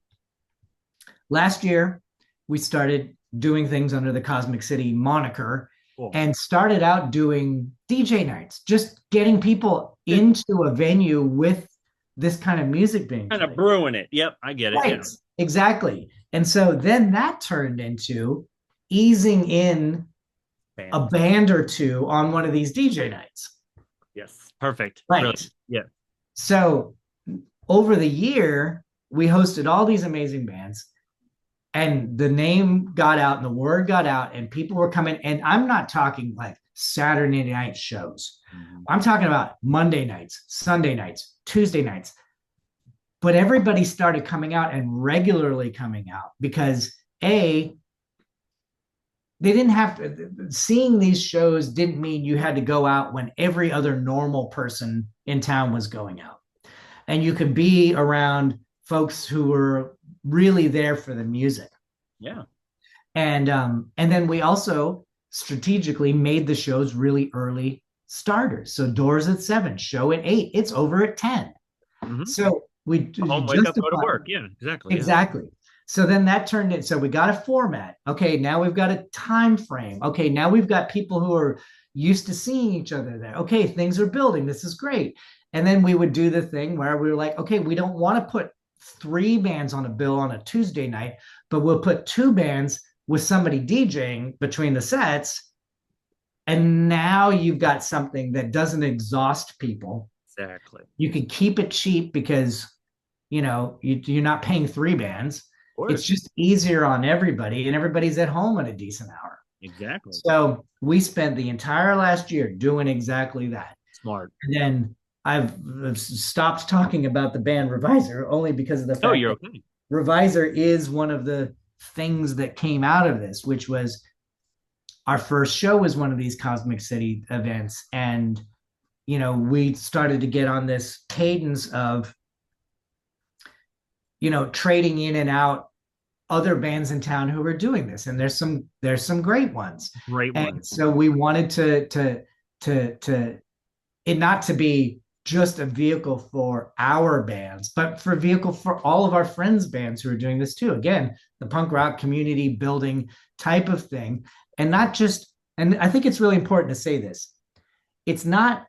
last year, we started doing things under the Cosmic City moniker. Cool. And started out doing DJ nights, just getting people into a venue with this kind of music being kind of brewing it. Yep, I get it. Right, yeah. Exactly. And so then that turned into easing in a band or two on one of these DJ nights. Yes, perfect. Right. Really. Yeah. So over the year, we hosted all these amazing bands. And the name got out and the word got out and people were coming. And I'm not talking like Saturday night shows. Mm-hmm. I'm talking about Monday nights, Sunday nights, Tuesday nights. But everybody started coming out and regularly coming out because they didn't have to, seeing these shows didn't mean you had to go out when every other normal person in town was going out. And you could be around folks who were really there for the music. Yeah. And then we also strategically made the shows really early starters. So doors at 7, show at 8, it's over at 10. Mm-hmm. So we wake up, go to work. Yeah, exactly. Exactly. Yeah. So then that turned it. So we got a format. Okay, now we've got a time frame. Okay, now we've got people who are used to seeing each other there. Okay, things are building. This is great. And then we would do the thing where we were like, okay, we don't want to put 3 bands on a bill on a Tuesday night, but we'll put 2 bands with somebody DJing between the sets. And now you've got something that doesn't exhaust people. Exactly. You can keep it cheap because, you're not paying 3 bands. It's just easier on everybody, and everybody's at home at a decent hour. Exactly. So we spent the entire last year doing exactly that. Smart. And then I've stopped talking about the band Revisor only because of the fact you're okay. Revisor is one of the things that came out of this, which was our first show was one of these Cosmic City events. And, we started to get on this cadence of, trading in and out other bands in town who are doing this, and there's some great ones. Great And one. so we wanted to it not to be just a vehicle for our bands, but for a vehicle for all of our friends' bands who are doing this too. Again, the punk rock community building type of thing. And not just, and I think it's really important to say this. It's not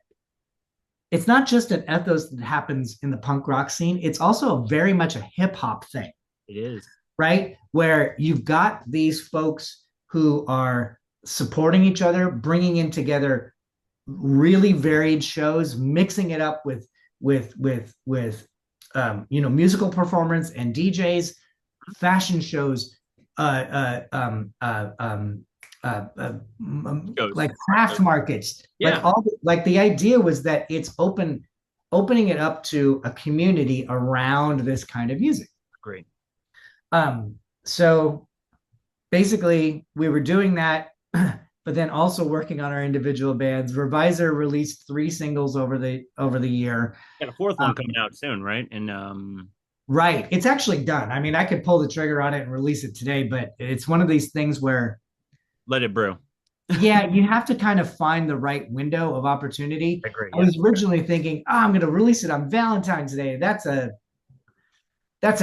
it's not just an ethos that happens in the punk rock scene. It's also very much a hip hop thing, It is. right? Where you've got these folks who are supporting each other, bringing in together really varied shows, mixing it up with musical performance and DJs, fashion shows, Goes. like craft markets, like Yeah. like the idea was that it's opening it up to a community around this kind of music. Great. So basically we were doing that, but then also working on our individual bands. Revisor released 3 singles over the year. Got a fourth one Um, coming out soon, right? And right, it's actually done. I mean, I could pull the trigger on it and release it today, but it's one of these things where, let it brew. yeah, you have to kind of find the right window of opportunity. I agree. I Yeah. was originally thinking, oh, I'm going to release it on Valentine's Day. That's a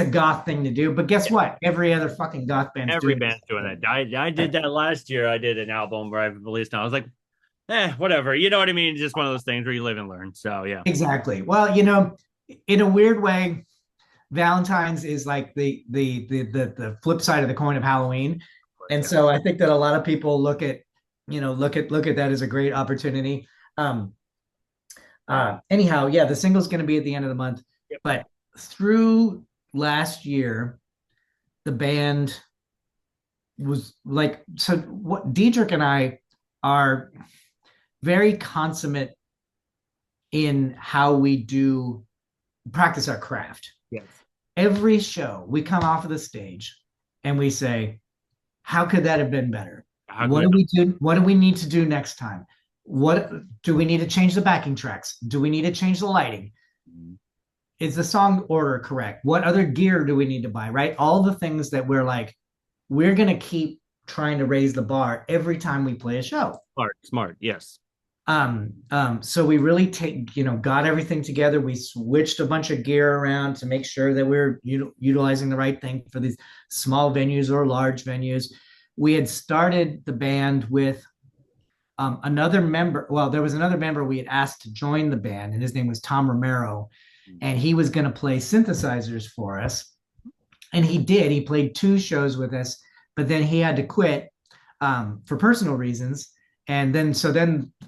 goth thing to do. But guess Yeah. what? Every other fucking goth band's Every doing this. band's doing that. I did that last year. I did an album where I've released now. I was like, whatever. You know what I mean? Just one of those things where you live and learn. So yeah. Exactly. Well, in a weird way, Valentine's is like the flip side of the coin of Halloween. And Yeah. so I think that a lot of people look at that as a great opportunity. Um, Anyhow, yeah, the single's going to be at the end of the month, Yep. but through last year, the band was like, so what Diedrich and I are very consummate in how we do practice our craft. Yes. Every show we come off of the stage and we say, how could that have been better? How can What we? do we do? What do we need to do next time? What do we need to change the backing tracks? Do we need to change the lighting? Is the song order correct? What other gear do we need to buy? Right? All the things that we're like, we're going to keep trying to raise the bar every time we play a show. Smart, smart. Yes. So we really got everything together. We switched a bunch of gear around to make sure that we're utilizing the right thing for these small venues or large venues. We had started the band with another member. Well, there was another member we had asked to join the band, and his name was Tom Romero, and he was going to play synthesizers for us. And he did. He played 2 shows with us, but then he had to quit for personal reasons. And then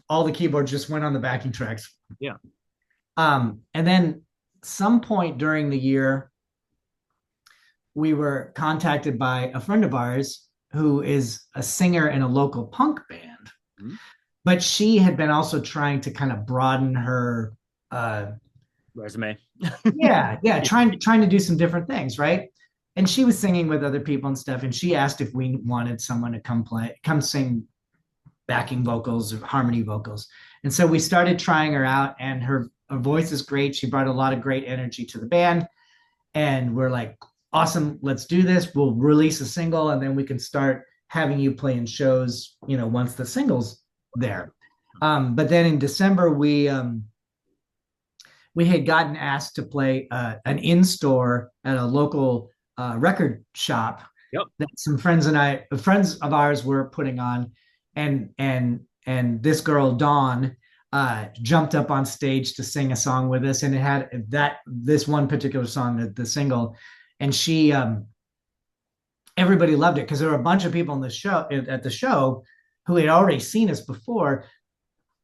all the keyboards just went on the backing tracks. Yeah. And then some point during the year, we were contacted by a friend of ours who is a singer in a local punk band. Mm-hmm. But she had been also trying to kind of broaden her resume. yeah, trying to do some different things, right? And she was singing with other people and stuff. And she asked if we wanted someone to come sing backing vocals or harmony vocals. And so we started trying her out, and her voice is great. She brought a lot of great energy to the band. And we're like, awesome, let's do this. We'll release a single, and then we can start having you play in shows, once the single's there. But then in December, we had gotten asked to play an in-store at a local record shop. Yep. That some friends of ours were putting on, and this girl Dawn jumped up on stage to sing a song with us, and it had this one particular song, the single, and she everybody loved it because there were a bunch of people at the show who had already seen us before.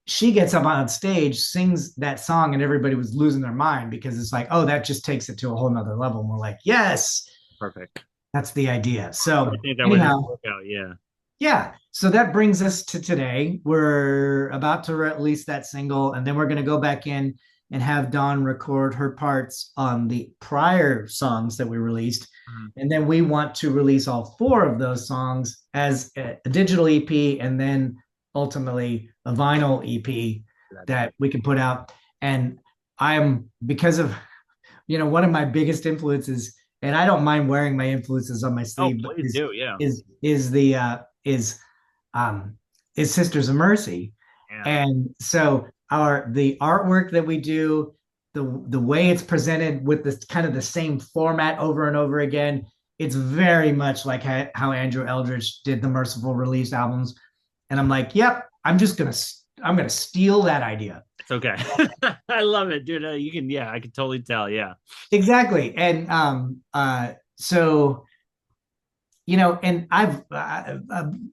She gets up on stage, sings that song, and everybody was losing their mind because it's like, oh, that just takes it to a whole nother level. And we're like, yes, perfect. That's the idea. So I think that would work out. Yeah. Yeah. So that brings us to today. We're about to release that single, and then we're going to go back in and have Dawn record her parts on the prior songs that we released. Mm-hmm. And then we want to release all 4 of those songs as a digital EP, and then ultimately a vinyl EP that we can put out. And because of, one of my biggest influences and I don't mind wearing my influences on my Oh, sleeve, but please do. Yeah. is the um is Sisters of Mercy. Yeah. And so the artwork that we do, the way it's presented with this kind of the same format over and over again, it's very much like how Andrew Eldritch did the Merciful Release albums. And I'm like, yep, I'm gonna steal that idea. It's okay. I love it, dude. You can, yeah, I can totally tell. Yeah. Exactly. And so and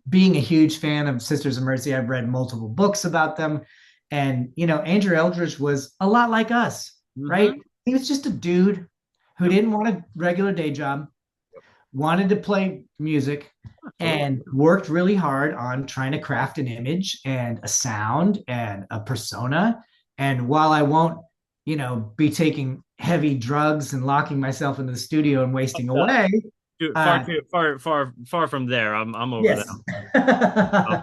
being a huge fan of Sisters of Mercy, I've read multiple books about them. And, Andrew Eldridge was a lot like us, right? Hmm. He was just a dude who Yep. didn't want a regular day job, wanted to play music, Absolutely. and worked really hard on trying to craft an image and a sound and a persona. And while I won't, be taking heavy drugs and locking myself into the studio and wasting away, Dude, uh, far from there. I'm over that. yes. Oh,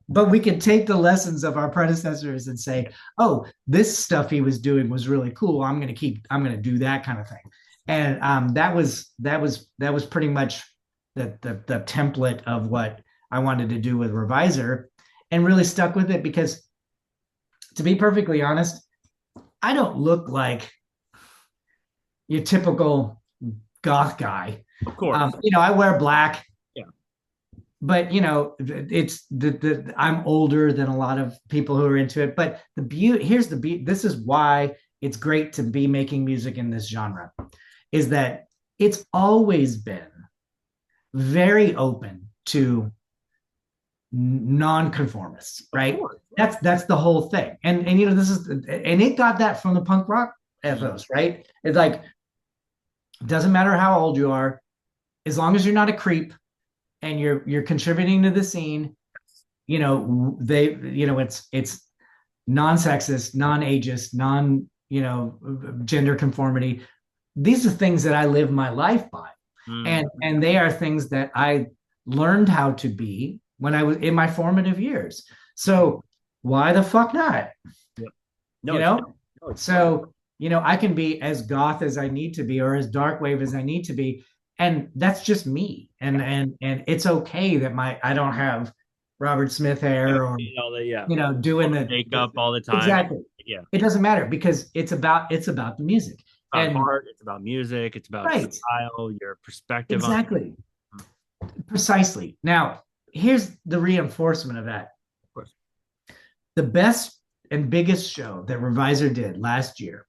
But we can take the lessons of our predecessors and say, oh, this stuff he was doing was really cool. I'm going to do that kind of thing. And that was pretty much the template of what I wanted to do with Revisor, and really stuck with it because, to be perfectly honest, I don't look like your typical goth guy. of course. I wear black, Yeah. but it's the I'm older than a lot of people who are into it. But here's the beauty. This is why it's great to be making music in this genre, is that it's always been very open to non-conformists, right? That's the whole thing. And it got that from the punk rock ethos, right? It's like, it doesn't matter how old you are, as long as you're not a creep and you're contributing to the scene, it's non-sexist, non-ageist, gender conformity. These are things that I live my life by. Mm. And they are things that I learned how to be when I was in my formative years. So why the fuck not? Yep. No, You it's, know? no, it's So, I can be as goth as I need to be, or as darkwave as I need to be. And that's just me. And it's okay that I don't have Robert Smith hair, or, all the, yeah, doing all the the makeup all the time. exactly. Yeah. It doesn't matter because it's about the music. About And art, it's about music, it's about right, style, your perspective on it. exactly. Precisely. Now, here's the reinforcement of that. Of course. The best and biggest show that Revisor did last year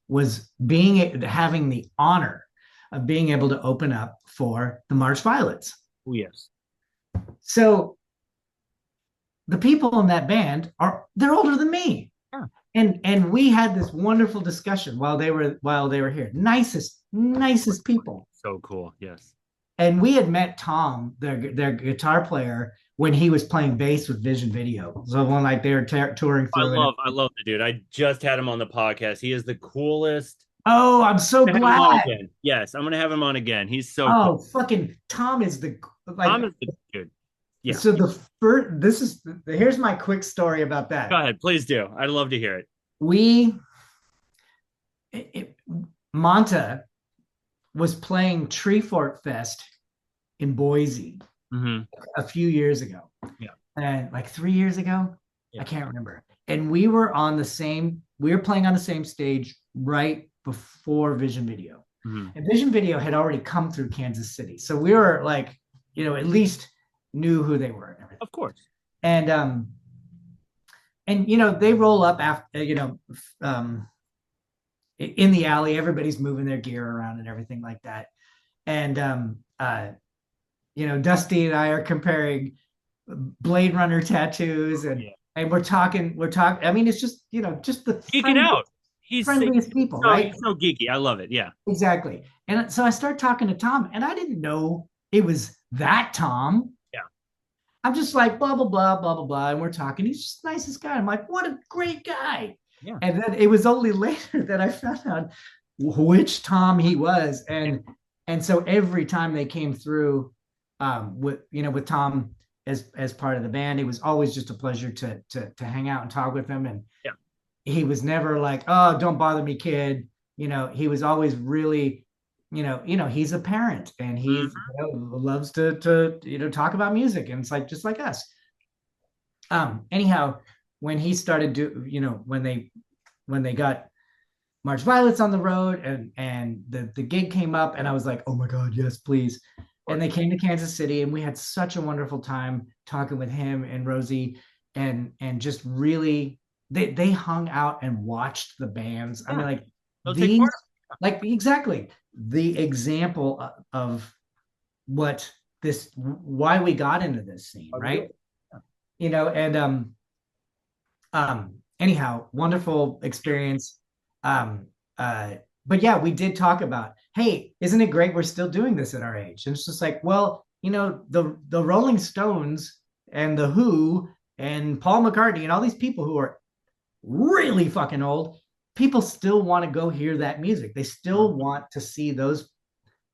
was having the honor of being able to open up for the March Violets. Oh, yes. So the people in that band they're older than me. Yeah. And we had this wonderful discussion while they were here. Nicest people. So cool. Yes. And we had met Tom, their guitar player, when he was playing bass with Vision Video. So when they were touring through. I love the dude. I just had him on the podcast. He is the coolest. Oh, I'm so I'm gonna have him on glad. again. Yes, I'm gonna have him on again. He's so Oh, cool. fucking Tom is Tom is the dude. Yeah. So here's my quick story about that. Go ahead, please do. I'd love to hear it. We Monta was playing Tree Fort Fest in Boise a few years ago. Yeah. And like 3 years ago, Yeah. I can't remember. And we were playing on the same stage right before Vision Video. And Vision Video had already come through Kansas City. So we were like, at least knew who they were and everything. Of course. And they roll up after, in the alley, everybody's moving their gear around and everything like that. And Dusty and I are comparing Blade Runner tattoos, and we're talking. I mean, it's just just the geeking out. He's friendliest people, right? He's so geeky. I love it. Yeah, exactly. And so I start talking to Tom, and I didn't know it was that Tom. Yeah, I'm just like blah blah blah blah blah blah, and we're talking. He's just the nicest guy. I'm like, what a great guy. Yeah. And then it was only later that I found out which Tom he was, and so every time they came through with Tom as part of the band, it was always just a pleasure to hang out and talk with him. And he was never like, oh, don't bother me, kid. He was always really he's a parent and he's Mhm. loves to talk about music, and it's like just like us. Anyhow, when he started when they got March Violets on the road, and the gig came up, and I was like, oh my God, yes, please. Of And course. they came to Kansas City, and we had such a wonderful time talking with him and Rosie, and just really they hung out and watched the bands. I Yeah. mean, like They'll take part. these, like exactly the example of what this why we got into this scene, How to do right? it. Yeah. And anyhow, wonderful experience. um uh but yeah, we did talk about, hey, isn't it great we're still doing this at our age? And it's just like, well, the Rolling Stones and the Who and Paul McCartney and all these people who are really fucking old, people still want to go hear that music. They still Mhm. want to see those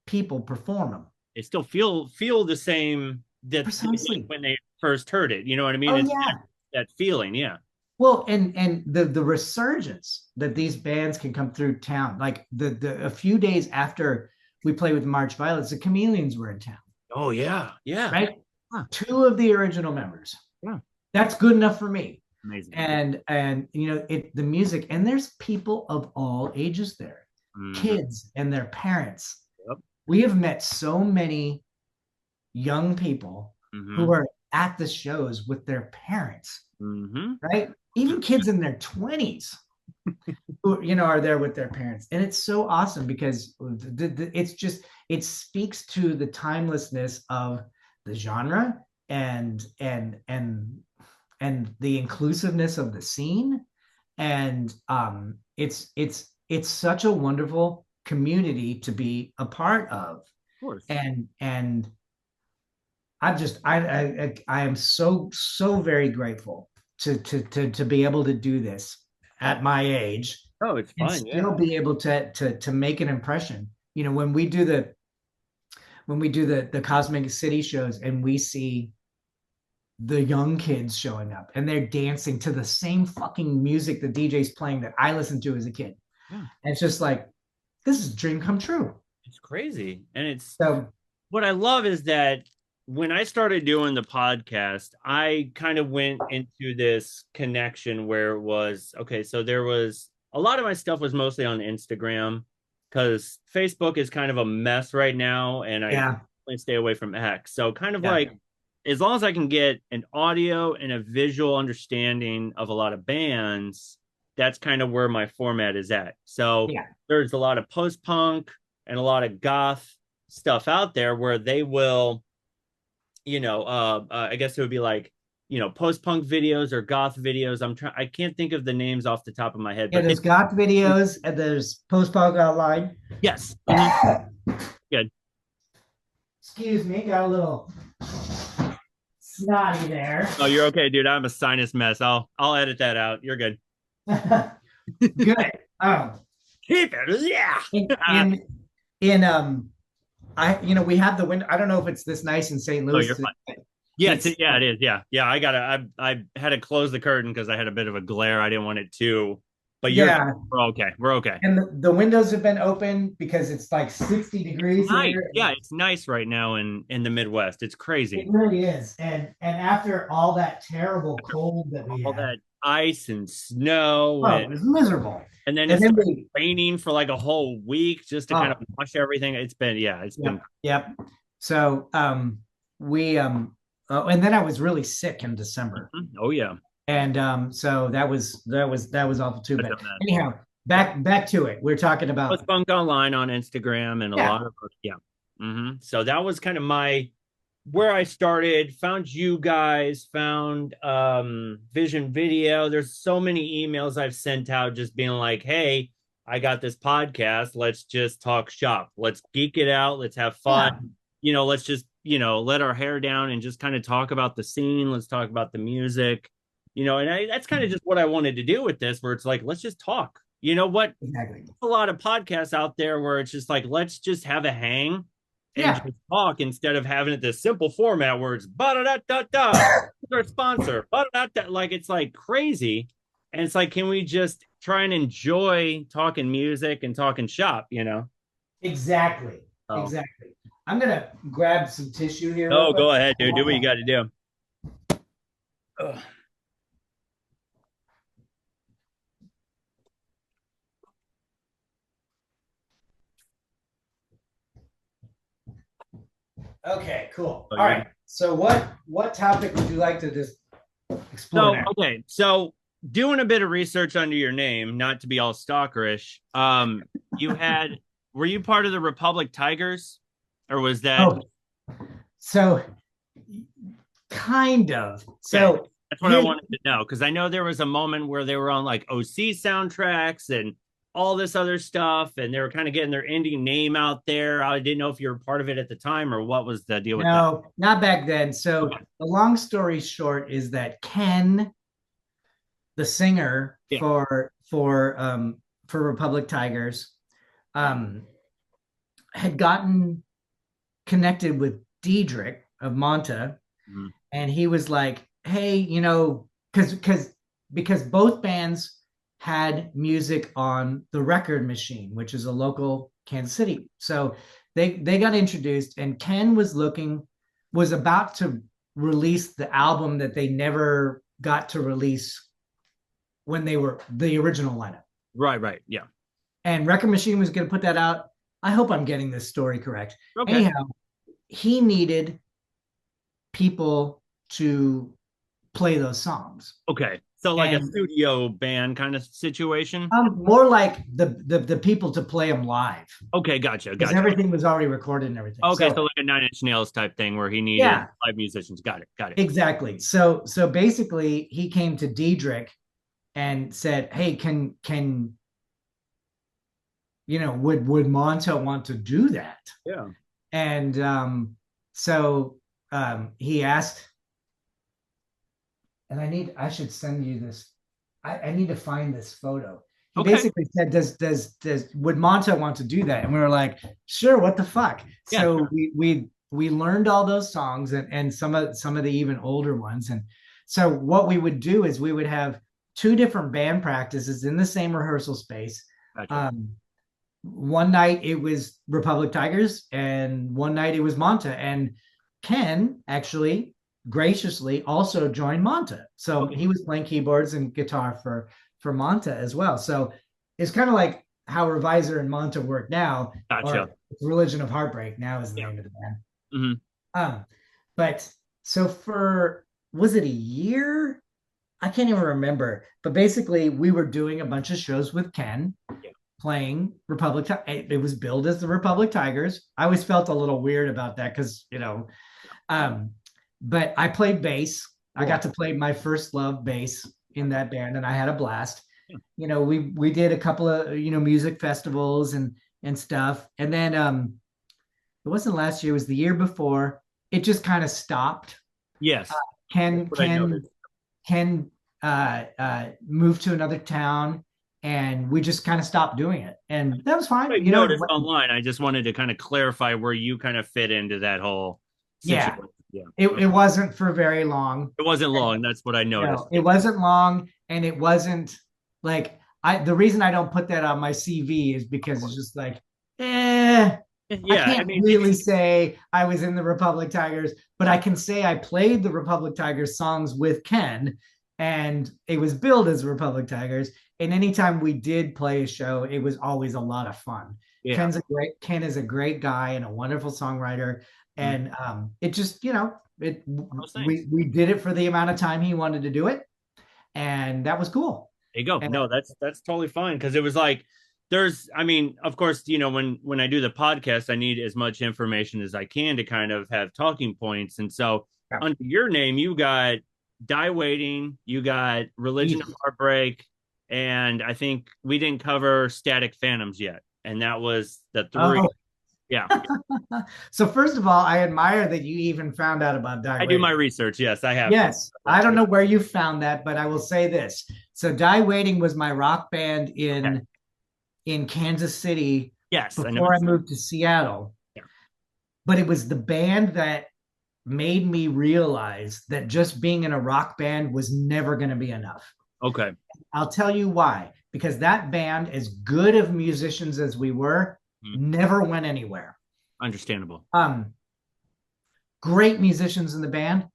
people perform them. They still feel the same that they did Precisely. when they first heard it. You know what I mean? Oh It's yeah. that feeling. Yeah. Well, and the resurgence that these bands can come through town, like the a few days after we played with March Violets, the Chameleons were in town, Oh yeah. Yeah. right? Huh. Two of the original members. Yeah. That's good enough for me. Amazing. And the music, and there's people of all ages there, Hmm. kids and their parents. Yep. We have met so many young people who Hmm. are at the shows with their parents, Hmm. right? Even kids in their 20s who are there with their parents, and it's so awesome because it's just, it speaks to the timelessness of the genre, and the inclusiveness of the scene. And it's such a wonderful community to be a part of. Of course. And I am so very grateful to be able to do this at my age Oh, it's and fun. Yeah. still be able to make an impression. When we do the Cosmic City shows, and we see the young kids showing up and they're dancing to the same fucking music the DJ's playing that I listened to as a kid. Yeah. And it's just like, this is a dream come true. It's crazy. And it's So what I love is that when I started doing the podcast, I kind of went into this connection where it was okay. So there was a lot of my stuff was mostly on Instagram because Facebook is kind of a mess right now, and I yeah, stay away from X. So kind of yeah, like as long as I can get an audio and a visual understanding of a lot of bands, that's kind of where my format is at. So yeah. there's a lot of post punk and a lot of goth stuff out there where they will, I guess it would be like, post punk videos or goth videos. I can't think of the names off the top of my head, Yeah, but there's goth videos and there's post punk online. yes. Mhm. Good. Excuse me, got a little snotty there. Oh, you're okay, dude. I'm a sinus mess. I'll edit that out. You're good. Good. Keep it. Yeah. In in in we have the window. I don't know if it's this nice in St. Oh, Louis. you're fine. Yeah, It's yeah, it is. Yeah, yeah. I had to close the curtain because I had a bit of a glare. I didn't want it to. But you're Yeah, we're okay. We're okay. and the windows have been open because it's like 60 degrees Nice. here. Yeah, it's nice right now in the Midwest. It's It crazy. really is. And after all that terrible cold that we All had, that ice and snow oh, it was miserable. and then it And then started raining for like a whole week just to kind of oh, wash everything. It's been yep, yep. So we and then I was really sick in December. oh yeah. And so that was awful too. I've But done that. anyhow, back to it. We're talking Post about, Punk Online on Instagram and a yeah, lot of yeah. So that was kind of my where I started, found you guys, found Vision Video. There's so many emails I've sent out just being like, hey, I got this podcast. Let's just talk shop. Let's geek it out. Let's have fun. yeah, Let's just, let our hair down and just kind of talk about the scene. Let's talk about the music. That's kind of just what I wanted to do with this, where it's like, let's just talk. You know what? exactly. A lot of podcasts out there where it's just like, let's just have a hang and Yeah, just talk instead of having it this simple format where it's ba da da da da. Our sponsor, ba da da. Like it's like crazy, and it's like, can we just try and enjoy talking music and talking shop? Exactly. Oh, Exactly. I'm gonna grab some tissue here real no, quick. go ahead, dude. Do what you got to do. Ugh. Okay, cool. Oh, All you're right. So what topic would you like to just explore so now? okay. So doing a bit of research under your name, not to be all stalkerish. You had were you part of the Republic Tigers, or was that Oh, so kind of. okay? So That's what I here's wanted to know because I know there was a moment where they were on like OC soundtracks and all this other stuff, and they were kind of getting their indie name out there. I didn't know if you were part of it at the time or what was the deal with that. no, not back then. So Okay. the long story short is that Ken, the singer Yeah. for Republic Tigers, um, had gotten connected with Diedrich of Monta, Mhm. and he was like, "Hey, because both bands had music on the Record Machine, which is a local Kansas City. So they got introduced, and Ken was about to release the album that they never got to release when they were the original lineup. Right. Right. Yeah. And Record Machine was going to put that out. I hope I'm getting this story correct. Okay. Anyhow, he needed people to play those songs. Okay. So like a And studio band kind of situation. more like the people to play them live Okay, gotcha, because gotcha. everything was already recorded and everything. Okay, So so like a Nine Inch Nails type thing where he needed yeah, live musicians. Got it, got it. exactly. So basically, he came to Diedrich and said, "Hey, can would Monta want to do that?" Yeah. And so he asked, and I should send you this. I need to find this photo. He Okay. basically said, does would Monta want to do that?" And we were like, "Sure, what the fuck?" Yeah, So sure. we learned all those songs and some of the even older ones. And so what we would do is we would have two different band practices in the same rehearsal space. Gotcha. Um, one night it was Republic Tigers, and one night it was Monta. And Ken actually graciously also joined Monta, so Okay. he was playing keyboards and guitar for Monta as well. So it's kind of like how Revisor and Monta work now, Gotcha. or Religion of Heartbreak now is the Yeah. name of the band. Hmm. Um, but so for was it a year? I can't even remember. But basically, we were doing a bunch of shows with Ken Yeah. playing Republic. It was billed as the Republic Tigers. I always felt a little weird about that because um, but I played bass. I Cool. got to play my first love bass in that band, and I had a blast. Yeah. We did a couple of music festivals and stuff, and then it wasn't last year; it was the year before. It just kind of stopped. Yes. That's Ken what I Ken noticed. Ken moved to another town, and we just kind of stopped doing it, and that was I fine. noticed online. I just wanted to kind of clarify where you kind of fit into that whole Yeah, situation. Yeah. it Okay. wasn't for very long. It wasn't long. That's what I noticed. No, it wasn't long, and it wasn't like I. The reason I don't put that on my CV is because it's just like, I Yeah. I can't mean, really say I was in the Republic Tigers, but I can say I played the Republic Tigers songs with Ken, and it was billed as Republic Tigers. And anytime we did play a show, it was always a lot of fun. yeah. Ken is a great guy and a wonderful songwriter, Mhm. and it just it Those things. we did it for the amount of time he wanted to do it, and that was cool. There you go. And No, that's totally fine because it was like there's I mean, of course, when I do the podcast, I need as much information as I can to kind of have talking points. And so yeah. under your name, you got Die Waiting, you got Religion of Easy. Heartbreak, and I think we didn't cover Static Phantoms yet. And that was the three. Oh, Yeah. so first of all, I admire that you even found out about Die I do my Waiting. research. Yes, I have to. Yes, I don't know where you found that, but I will say this. So Die Waiting was my rock band Okay. in Kansas City Yes, I know. before I moved to Seattle. Yeah. But it was the band that made me realize that just being in a rock band was never going to be enough. Okay. I'll tell you why. Because that band, as good of musicians as we were, never went anywhere. Understandable. Um, Great musicians in the band,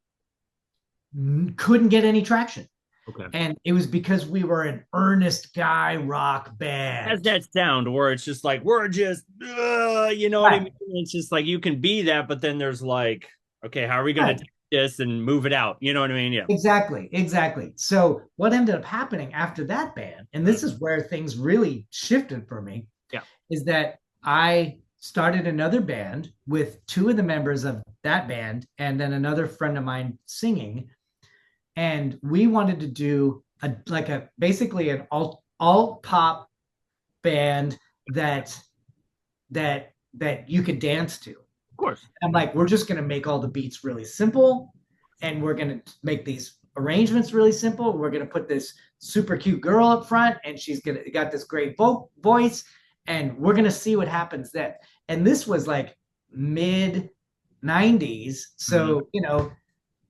couldn't get any traction. Okay. And it was because we were an earnest guy rock Has band. that sound where it's just like we're just you know what I Right, mean? It's just like you can be that, but then there's like, okay, how are we gonna right. take this and move it out? You know what I mean? Yeah. Exactly, exactly. So what ended up happening after that band, and this is where things really shifted for me, Yeah. is that I started another band with two of the members of that band and then another friend of mine singing. And we wanted to do a like a basically an alt pop band that that you could dance to. Of course. I'm like, we're just going to make all the beats really simple, and we're going to make these arrangements really simple. We're going to put this super cute girl up front, and she's gonna got this great voice, and we're going to see what happens then. And this was like mid 90s, Mhm. so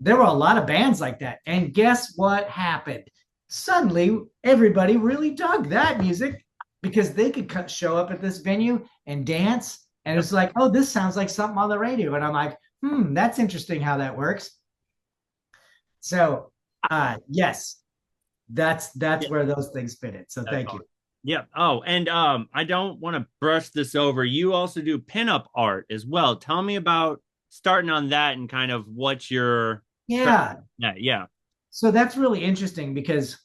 there were a lot of bands like that. And guess what happened? Suddenly, everybody really dug that music because they could show up at this venue and dance. And Yep. it's like, oh, this sounds like something on the radio. And I'm like, that's interesting how that works. So, yes, that's Yeah. where those things fit in. So, That's thank you. awesome. Yeah. Oh, and I don't want to brush this over. You also do pinup art as well. Tell me about starting on that and kind of what your strategy. Yeah. Yeah. So that's really interesting because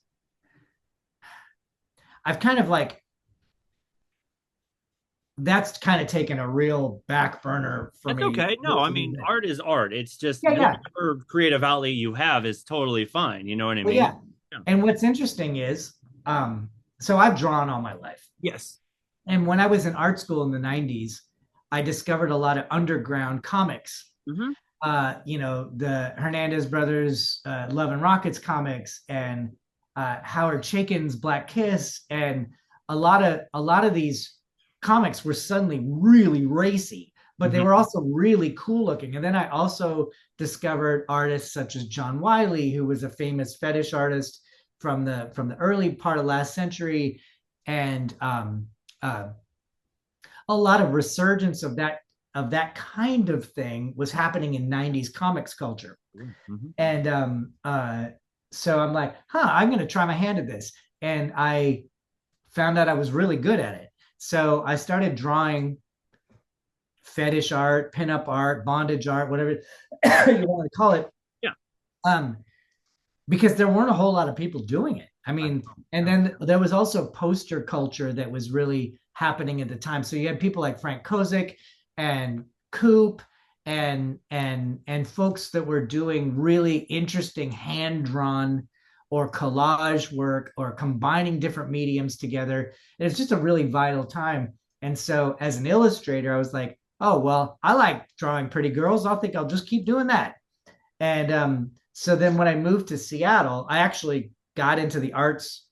I've kind of like that's kind of taken a real back burner for That's me okay. a No, I little mean, bit. art is art. It's just Yeah, yeah. whatever creative outlet you have is totally fine. You know what I Well, mean? yeah. Yeah. And what's interesting is, so I've drawn all my life. Yes. And when I was in art school in the 90s, I discovered a lot of underground comics. Hmm. The Hernandez brothers, Love and Rockets comics, and Howard Chaykin's Black Kiss, and a lot of these comics were suddenly really racy, but they Hmm. were also really cool looking. And then I also discovered artists such as John Wiley, who was a famous fetish artist from the early part of last century, and uh, a lot of resurgence of that kind of thing was happening in 90s comics culture. Hmm. And so I'm like, I'm going to try my hand at this. And I found out I was really good at it. So I started drawing fetish art, pinup art, bondage art, whatever you want to call it. Yeah. Um, because there weren't a whole lot of people doing it. I I mean, know. and Yeah. then there was also poster culture that was really happening at the time. So you had people like Frank Kozik and Coop and folks that were doing really interesting hand drawn or collage work or combining different mediums together. And it's just a really vital time. And so as an illustrator, I was like, oh well, I like drawing pretty girls. I think I'll just keep doing that. And so then when I moved to Seattle, I actually got into the arts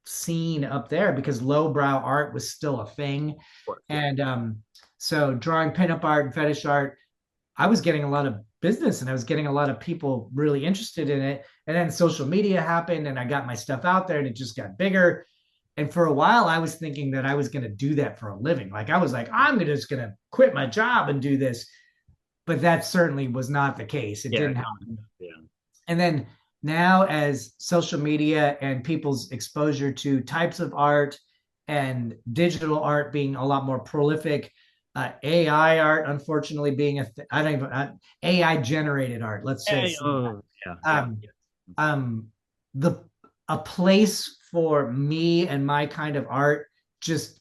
scene up there because lowbrow art was still a thing. Of course. Yeah. And so drawing pinup art and fetish art, I was getting a lot of business and I was getting a lot of people really interested in it. And then social media happened and I got my stuff out there and it just got bigger. And for a while, I was thinking that I was going to do that for a living. Like I was like, just going to quit my job and do this. But that certainly was not the case. It Yeah. didn't No. happen. Yeah. And then now, as social media and people's exposure to types of art and digital art being a lot more prolific, AI art, unfortunately, being I don't even AI generated art. Let's Hey, just oh, yeah. Yeah. um, um, the a place for me and my kind of art just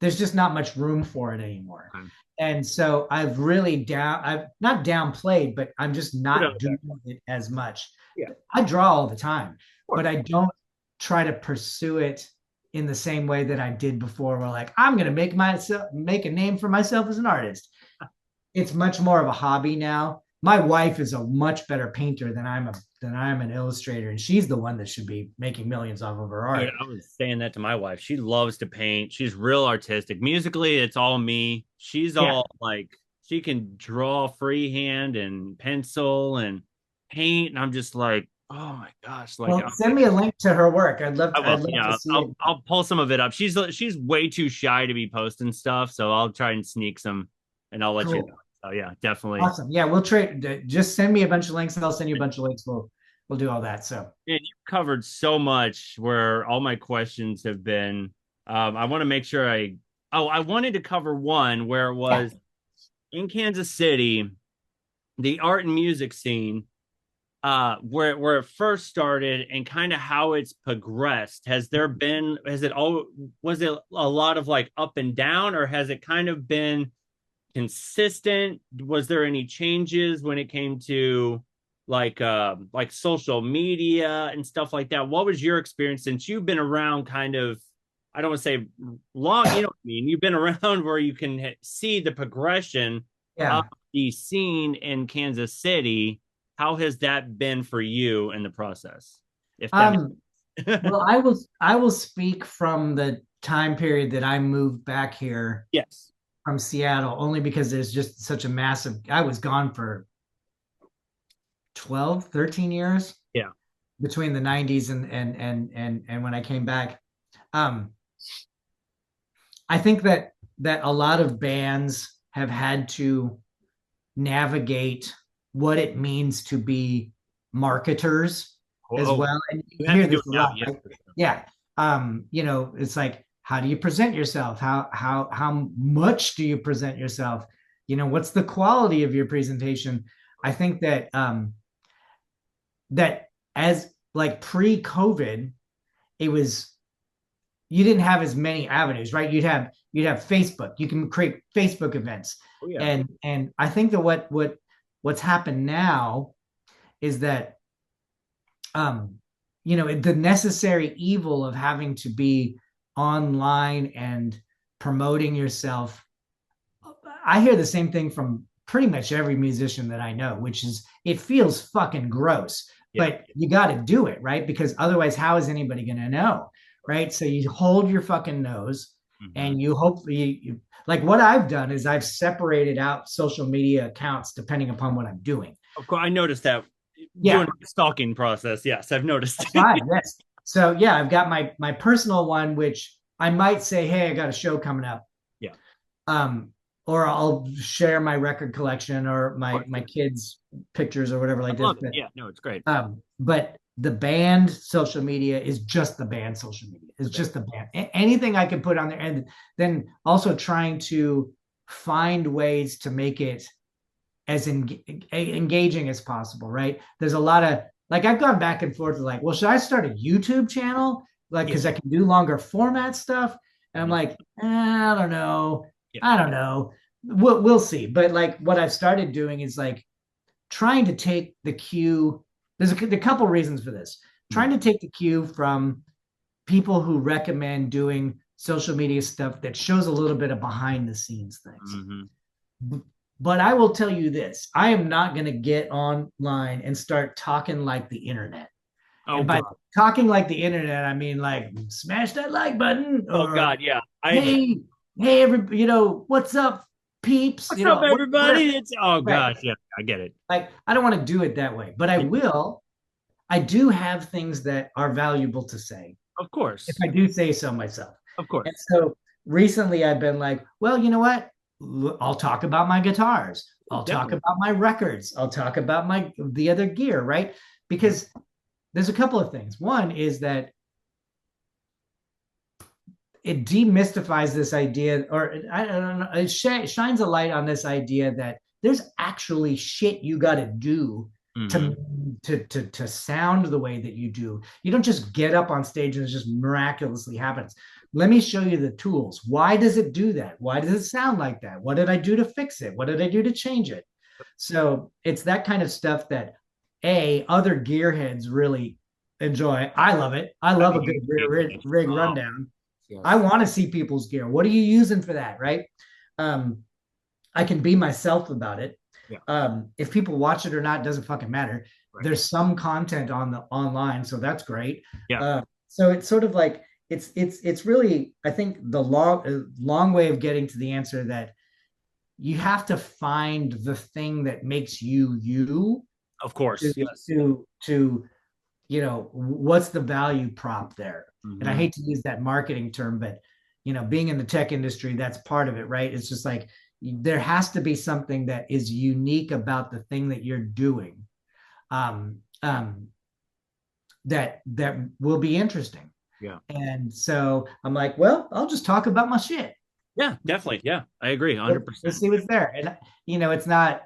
there's just not much room for it anymore. Okay. And so I've not downplayed, but I'm just Put it not out there. doing it as much. Yeah. Of I draw all the time, but course. I don't try to pursue it in the same way that I did before, where like I'm gonna make a name for myself as an artist. It's much more of a hobby now. My wife is a much better painter than I'm an illustrator, and she's the one that should be making millions off of her Dude, art. I was saying that to my wife. She loves to paint. She's real artistic. Musically, it's all me. She's Yeah, all like, she can draw freehand and pencil and paint. And I'm just like, Oh my gosh, like Well, send me a link to her work. I I'd will. love to Yeah, see it. I'll pull some of it up. She's way too shy to be posting stuff, so I'll try and sneak some, and I'll let you know. Cool. So yeah, definitely. Awesome. Yeah, we'll trade. Just send me a bunch of links and I'll send you a bunch of links. We'll do all that. So And you covered so much where all my questions have been. I want to make sure I wanted to cover one where it yeah. was in Kansas City, the art and music scene, where it first started and kind of how it's progressed. Has it all, was it a lot of like up and down, or has it kind of been consistent? Was there any changes when it came to like social media and stuff like that? What was your experience since you've been around kind of, I don't want to say long, you know what I mean? You've been around where you can see the progression of Yeah. the scene in Kansas City. How has that been for you in the process? If that Um, makes well, I will speak from the time period that I moved back here yes. from Seattle, only because there's just such a massive, I was gone for 12, 13 years Yeah. between the 90s and when I came back. Um, I think that a lot of bands have had to navigate what it means to be marketers as Oh, well. And you you have hear to do this it a now. lot, Yes, right? for sure. Yeah. It's like, how do you present yourself? How much do you present yourself? What's the quality of your presentation? I think that as like pre-COVID, it was you didn't have as many avenues, right? You'd have Facebook. You can create Facebook events, Oh yeah. and I think that what's happened now is that the necessary evil of having to be online and promoting yourself. I hear the same thing from pretty much every musician that I know, which is it feels fucking gross, Yeah. but you got to do it, right? Because otherwise, how is anybody going to know, right? So you hold your fucking nose Mm-hmm. and you hopefully, like what I've done is I've separated out social media accounts depending upon what I'm doing. Of course, I noticed that Yeah, doing the stalking process. Yes, I've noticed. that's fine. Yes. So yeah, I've got my personal one, which I might say, hey, I got a show coming up. Yeah, um, or I'll share my record collection or of my course. my kids' pictures or whatever I like this. love it. Yeah, no, it's great. But the band social media is just the band social media. It's The band. just the band. Anything I can put on there, and then also trying to find ways to make it as engaging as possible. Right? There's a lot of like I've gone back and forth like, well, should I start a YouTube channel? Like, Yeah. because I can do longer format stuff. And I'm Mhm. like, I don't know. Yeah. I don't know. We'll see. But like what I've started doing is like trying to take the cue. There's a couple reasons for this. Trying Mhm. to take the cue from people who recommend doing social media stuff that shows a little bit of behind the scenes things. Mhm. But I will tell you this, I am not going to get online and start talking like the internet. Oh And by God. talking like the internet, I mean like smash that like button Oh or God. Yeah. I. hey, hey, what's up, peeps? What's up, Whatever. everybody? It's oh Right. gosh. Yeah, I get it. Like, I don't want to do it that way, but Yeah, I do have things that are valuable to say of if course. I do say so myself. Of And course. so recently I've been like, well, you know what? I'll talk about my guitars. Oh, I'll talk definitely. about my records. I'll talk about the other gear, right? Mhm. Because there's a couple of things. One is that it demystifies this idea, or I don't know, it shines a light on this idea that there's actually shit you got to do to Mhm. to sound the way that you do. You don't just get up on stage and it just miraculously happens. Let me show you the tools. Why does it do that? Why does it sound like that? What did I do to fix it? What did I do to change it? So it's that kind of stuff that other gearheads really enjoy. I love it. I I'm love a a good huge geek fan. rig Oh, rundown. I yes. want to see people's gear. What are you using for that? Right. Um, I can be myself about it. Yeah. If people watch it or not doesn't fucking matter. Right. There's some content on the online, so that's great. Yeah. So it's sort of like it's really I think the long way of getting to the answer that you have to find the thing that makes you you Of to course. Yes. to what's the value prop there? And I Mm-hmm. hate to use that marketing term, but being in the tech industry, that's part of it, right? It's just like there has to be something that is unique about the thing that you're doing, um, that will be interesting. Yeah. And so I'm like, well, I'll just talk about my shit. Yeah, definitely. Yeah, I agree We'll 100%. see what's there. And it's not,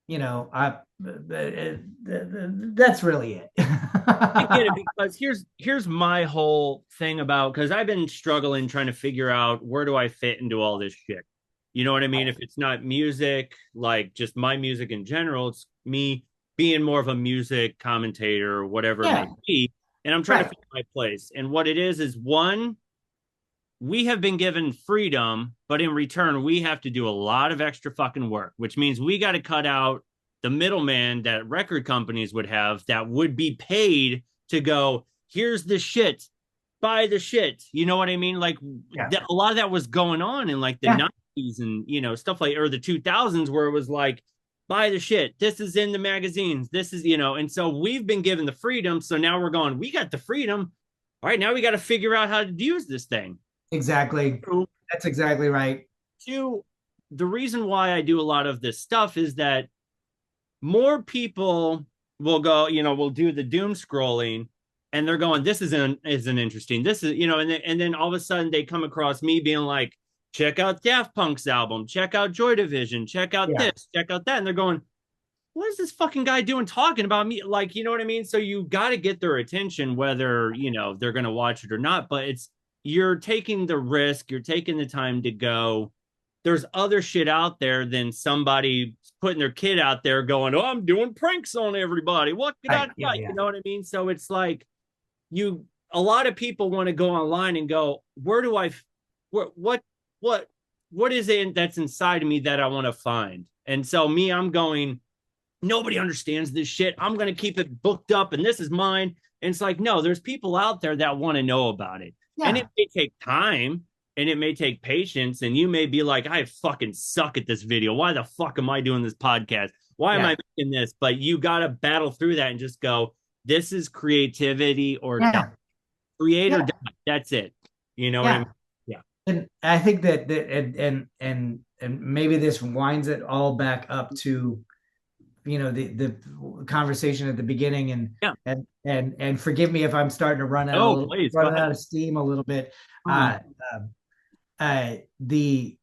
I that's really it. I get it because here's my whole thing about because I've been struggling trying to figure out where do I fit into all this shit. You know what I mean? If it's not music, like just my music in general, it's me being more of a music commentator or whatever it may Yeah, be. And I'm trying to right. find my place. And what it is one, we have been given freedom, but in return, we have to do a lot of extra fucking work, which means we got to cut out the middleman that record companies would have that would be paid to go, here's the shit, buy the shit. You know what I mean? Like Yeah, a lot of that was going on in like the yeah, 90s and, stuff like, or the 2000s where it was like, buy the shit. This is in the magazines. This is, and so we've been given the freedom. So now we're going, we got the freedom. All right, now we got to figure out how to use this thing. exactly. That's exactly right. Two, the reason why I do a lot of this stuff is that more people will go, will do the doom scrolling and they're going, this isn't interesting. This is, and then all of a sudden they come across me being like, check out Daft Punk's album, check out Joy Division, check out Yeah, this, check out that. And they're going, what is this fucking guy doing talking about me? Like, you know what I mean? So you got to get their attention, whether, they're going to watch it or not. But you're taking the risk, you're taking the time to go. There's other shit out there than somebody putting their kid out there going, oh, I'm doing pranks on everybody. What can I right. do? Yeah, You yeah, know what I mean? So it's like a lot of people want to go online and go, where do I, what, what is it that's inside of me that I want to find? And so I'm going, nobody understands this shit. I'm going to keep it booked up and this is mine. And it's like, no, there's people out there that want to know about it. And it yeah, may take time and it may take patience. And you may be like, I fucking suck at this video. Why the fuck am I doing this podcast? Why am yeah, I making this? But you got to battle through that and just go, this is creativity or die. yeah, Create or yeah, die. That's it. You know what I yeah. mean? Yeah. And I think that and maybe this winds it all back up to the conversation at the beginning, Yeah. and forgive me if I'm starting to Oh, please go run ahead. out of steam a little bit. Uh-huh. Uh, the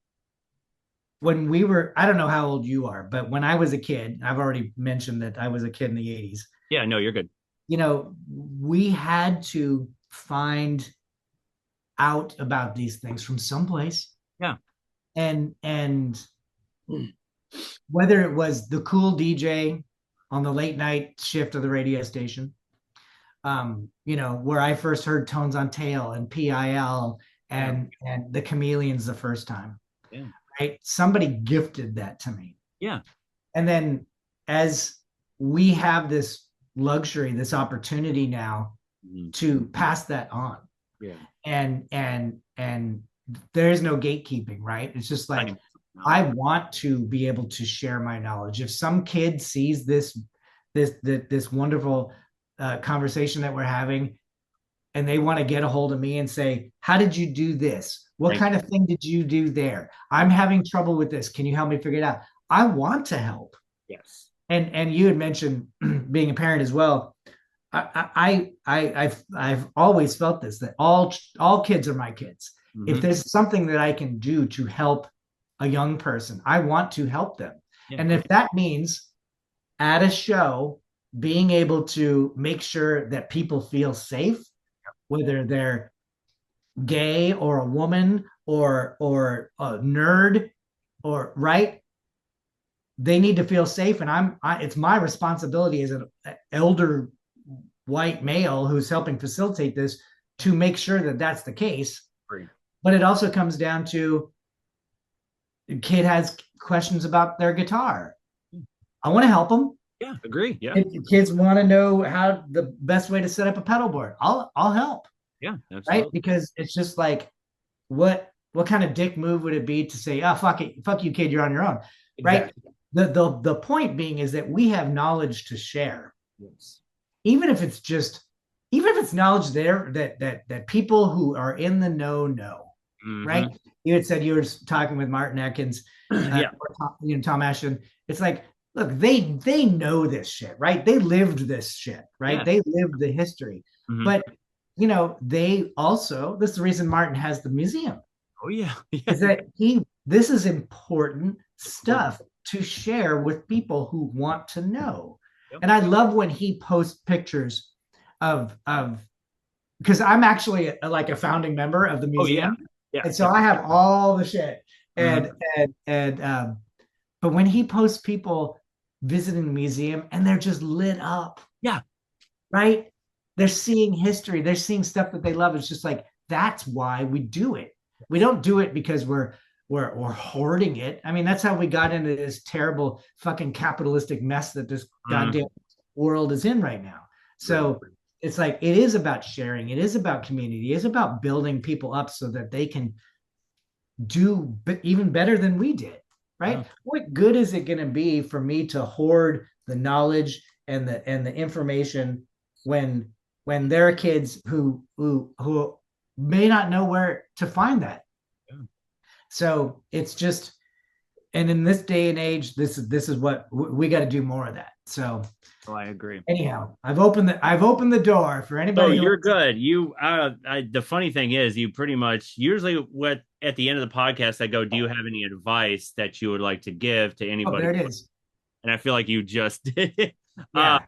When we were, I don't know how old you are, but when I was a kid, I've already mentioned that I was a kid in the 80s. Yeah, no, you're good. We had to find out about these things from someplace, Yeah. and whether it was the cool DJ on the late night shift of the radio station, where I first heard Tones on Tail and PIL Yeah. and the Chameleons the first time, Yeah. right? Somebody gifted that to me. Yeah. And then as we have this luxury, this opportunity now Mhm. to pass that on, Yeah. and there is no gatekeeping, right? It's just I like know. I want to be able to share my knowledge. If some kid sees this wonderful conversation that we're having, and they want to get a hold of me and say, "How did you do this? What Thank kind of thing did you do there? you. I'm having trouble with this. Can you help me figure it out?" I want to help. Yes. And you had mentioned being a parent as well. I've always felt this, that all kids are my kids. If Mm-hmm. there's something that I can do to help a young person, I want to help them. Yeah. And if that means at a show being able to make sure that people feel safe, whether they're gay or a woman or a nerd, or right, they need to feel safe. And it's my responsibility as an elder white male who's helping facilitate this to make sure that that's the case. Great. But it also comes down to the kid has questions about their guitar. I want to help them. Yeah. Agree. Yeah. If kids want to know how the best way to set up a pedal board, I'll help, Yeah. right? Absolutely. Because it's just like, what kind of dick move would it be to say, "Oh, fuck it, fuck you, kid, you're on your own," right? Exactly. The point being is that we have knowledge to share, Yes. even if it's just, even if it's knowledge there that people who are in the know, right? Hmm. You had said you were talking with Martin Atkins, Yeah. or Tom, Tom Ashton. It's like, look, they know this shit, right? They lived this shit, right? Yeah. They lived the history, Hmm. but they also, this is the reason Martin has the museum, Oh yeah. Yeah. is that this is important Important. stuff to share with people who want to know. Yep. And I love when he posts pictures of because I'm actually like a founding member of the Oh yeah. museum, Yeah. and so Yeah. I have all the shit. Hmm. And but when he posts people visiting the museum and they're just lit up, Yeah. right? They're seeing history, they're seeing stuff that they love. It's just like, that's why we do it. We don't do it because we're hoarding it. I mean, that's how we got into this terrible fucking capitalistic mess that this Hmm. goddamn world is in right now. Great. So it's like, it is about sharing, it is about community, it is about building people up so that they can do even better than we did, Yeah. right? What good is it going to be for me to hoard the knowledge and the information when there are kids who may not know where to find that? Yeah. So it's just, and in this day and age, this is what we got to do more of that. So Oh, I agree. anyhow, I've opened the door for Oh, anybody who you're wants. good. The funny thing is, you pretty much usually what at the end of the podcast, I go, "Do you have any advice that you would like to give to Oh, anybody?" there it is. And I feel like you just did it. Uh, Yeah,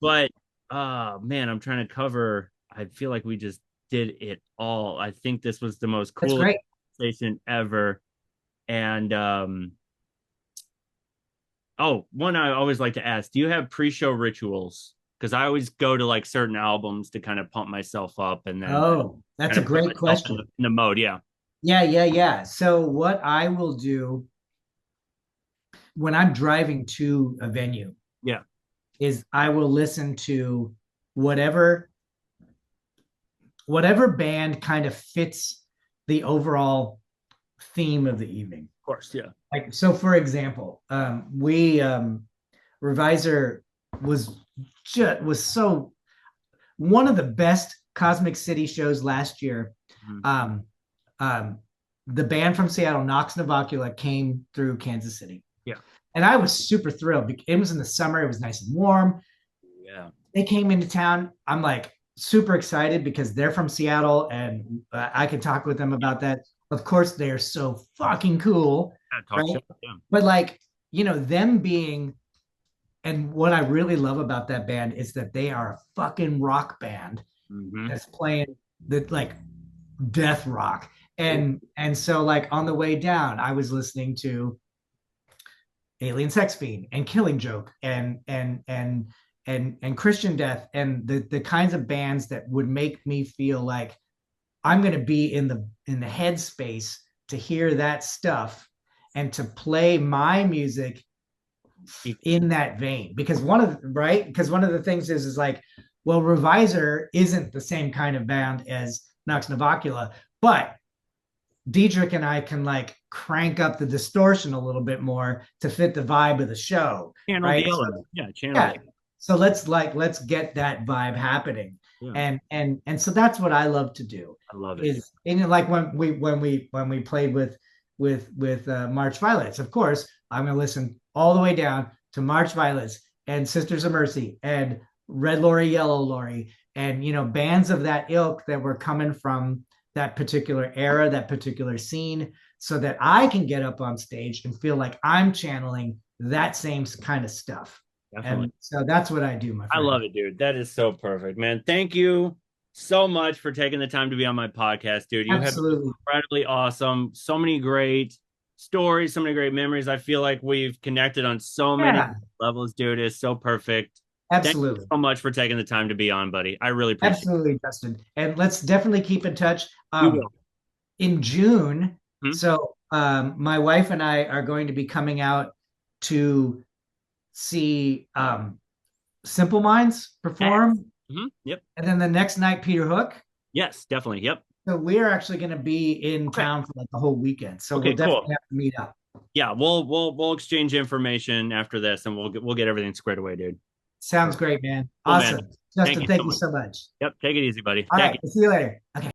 but man, I'm trying to cover. I feel like we just did it all. I think this was the most that's coolest great. conversation ever. And oh, one I always like to ask: Do you have pre-show rituals? Because I always go to like certain albums to kind of pump myself up, and then Oh, that's kind a of put great myself in question. the mode. Yeah. Yeah, yeah, yeah. So what I will do when I'm driving to a venue Yeah. is I will listen to whatever whatever band kind of fits the overall theme of the evening. Of course. Yeah. Like, so for example, we Revisor was was so one of the best Cosmic City shows last year. Mhm. Um, um, the band from Seattle, Nox Novacula, came through Kansas City. Yeah. And I was super thrilled. It was in the summer, it was nice and warm. Yeah. They came into town. I'm like super excited because they're from Seattle and I can talk with them about that. Of course, they're so fucking cool, Yeah. Talk right? shit. Yeah. But like, them being, and what I really love about that band is that they are a fucking rock band Hmm. that's playing the like death rock. And so like on the way down, I was listening to Alien Sex Fiend and Killing Joke and Christian Death and the kinds of bands that would make me feel like I'm going to be in the headspace to hear that stuff and to play my music in that vein. Because one of the things is like, well, Revisor isn't the same kind of band as Nox Novacula, but Diedrich and I can like crank up the distortion a little bit more to fit the vibe of the show, Channel right? the So, element. Yeah. Channel yeah. it. So let's get that vibe happening. Yeah. And so that's what I love to do I love it, dude. is, like when we played with March Violets, of course, I'm going to listen all the way down to March Violets and Sisters of Mercy and Red Lorry, Yellow Lorry, and bands of that ilk that were coming from that particular era, that particular scene, so that I can get up on stage and feel like I'm channeling that same kind of stuff. Definitely. And so that's what I do, my I friend. love it, dude. That is so perfect, man. Thank you so much for taking the time to be on my podcast, dude. You have been Absolutely. incredibly awesome. So many great stories, so many great memories. I feel like we've connected on so many Yeah, levels, dude. It's so perfect. Thank you absolutely. so much for taking the time to be on, buddy. I really appreciate it. Absolutely, Justin. And let's definitely keep in touch. We will. In June, Hmm? so my wife and I are going to be coming out to see Simple Minds perform, Hmm. Yep. and then the next night Peter Hook. Yes, definitely. Yep. So we're actually going to be in Okay. town for like the whole weekend. So we'll Okay, definitely cool. have to meet up. Yeah, we'll exchange information after this and we'll get everything squared away, dude. Sounds great, man. Cool, man. Awesome. Thank Justin, you so thank you much. so much. Yep. Take it easy, buddy. All Thank right. you. See you later. Okay.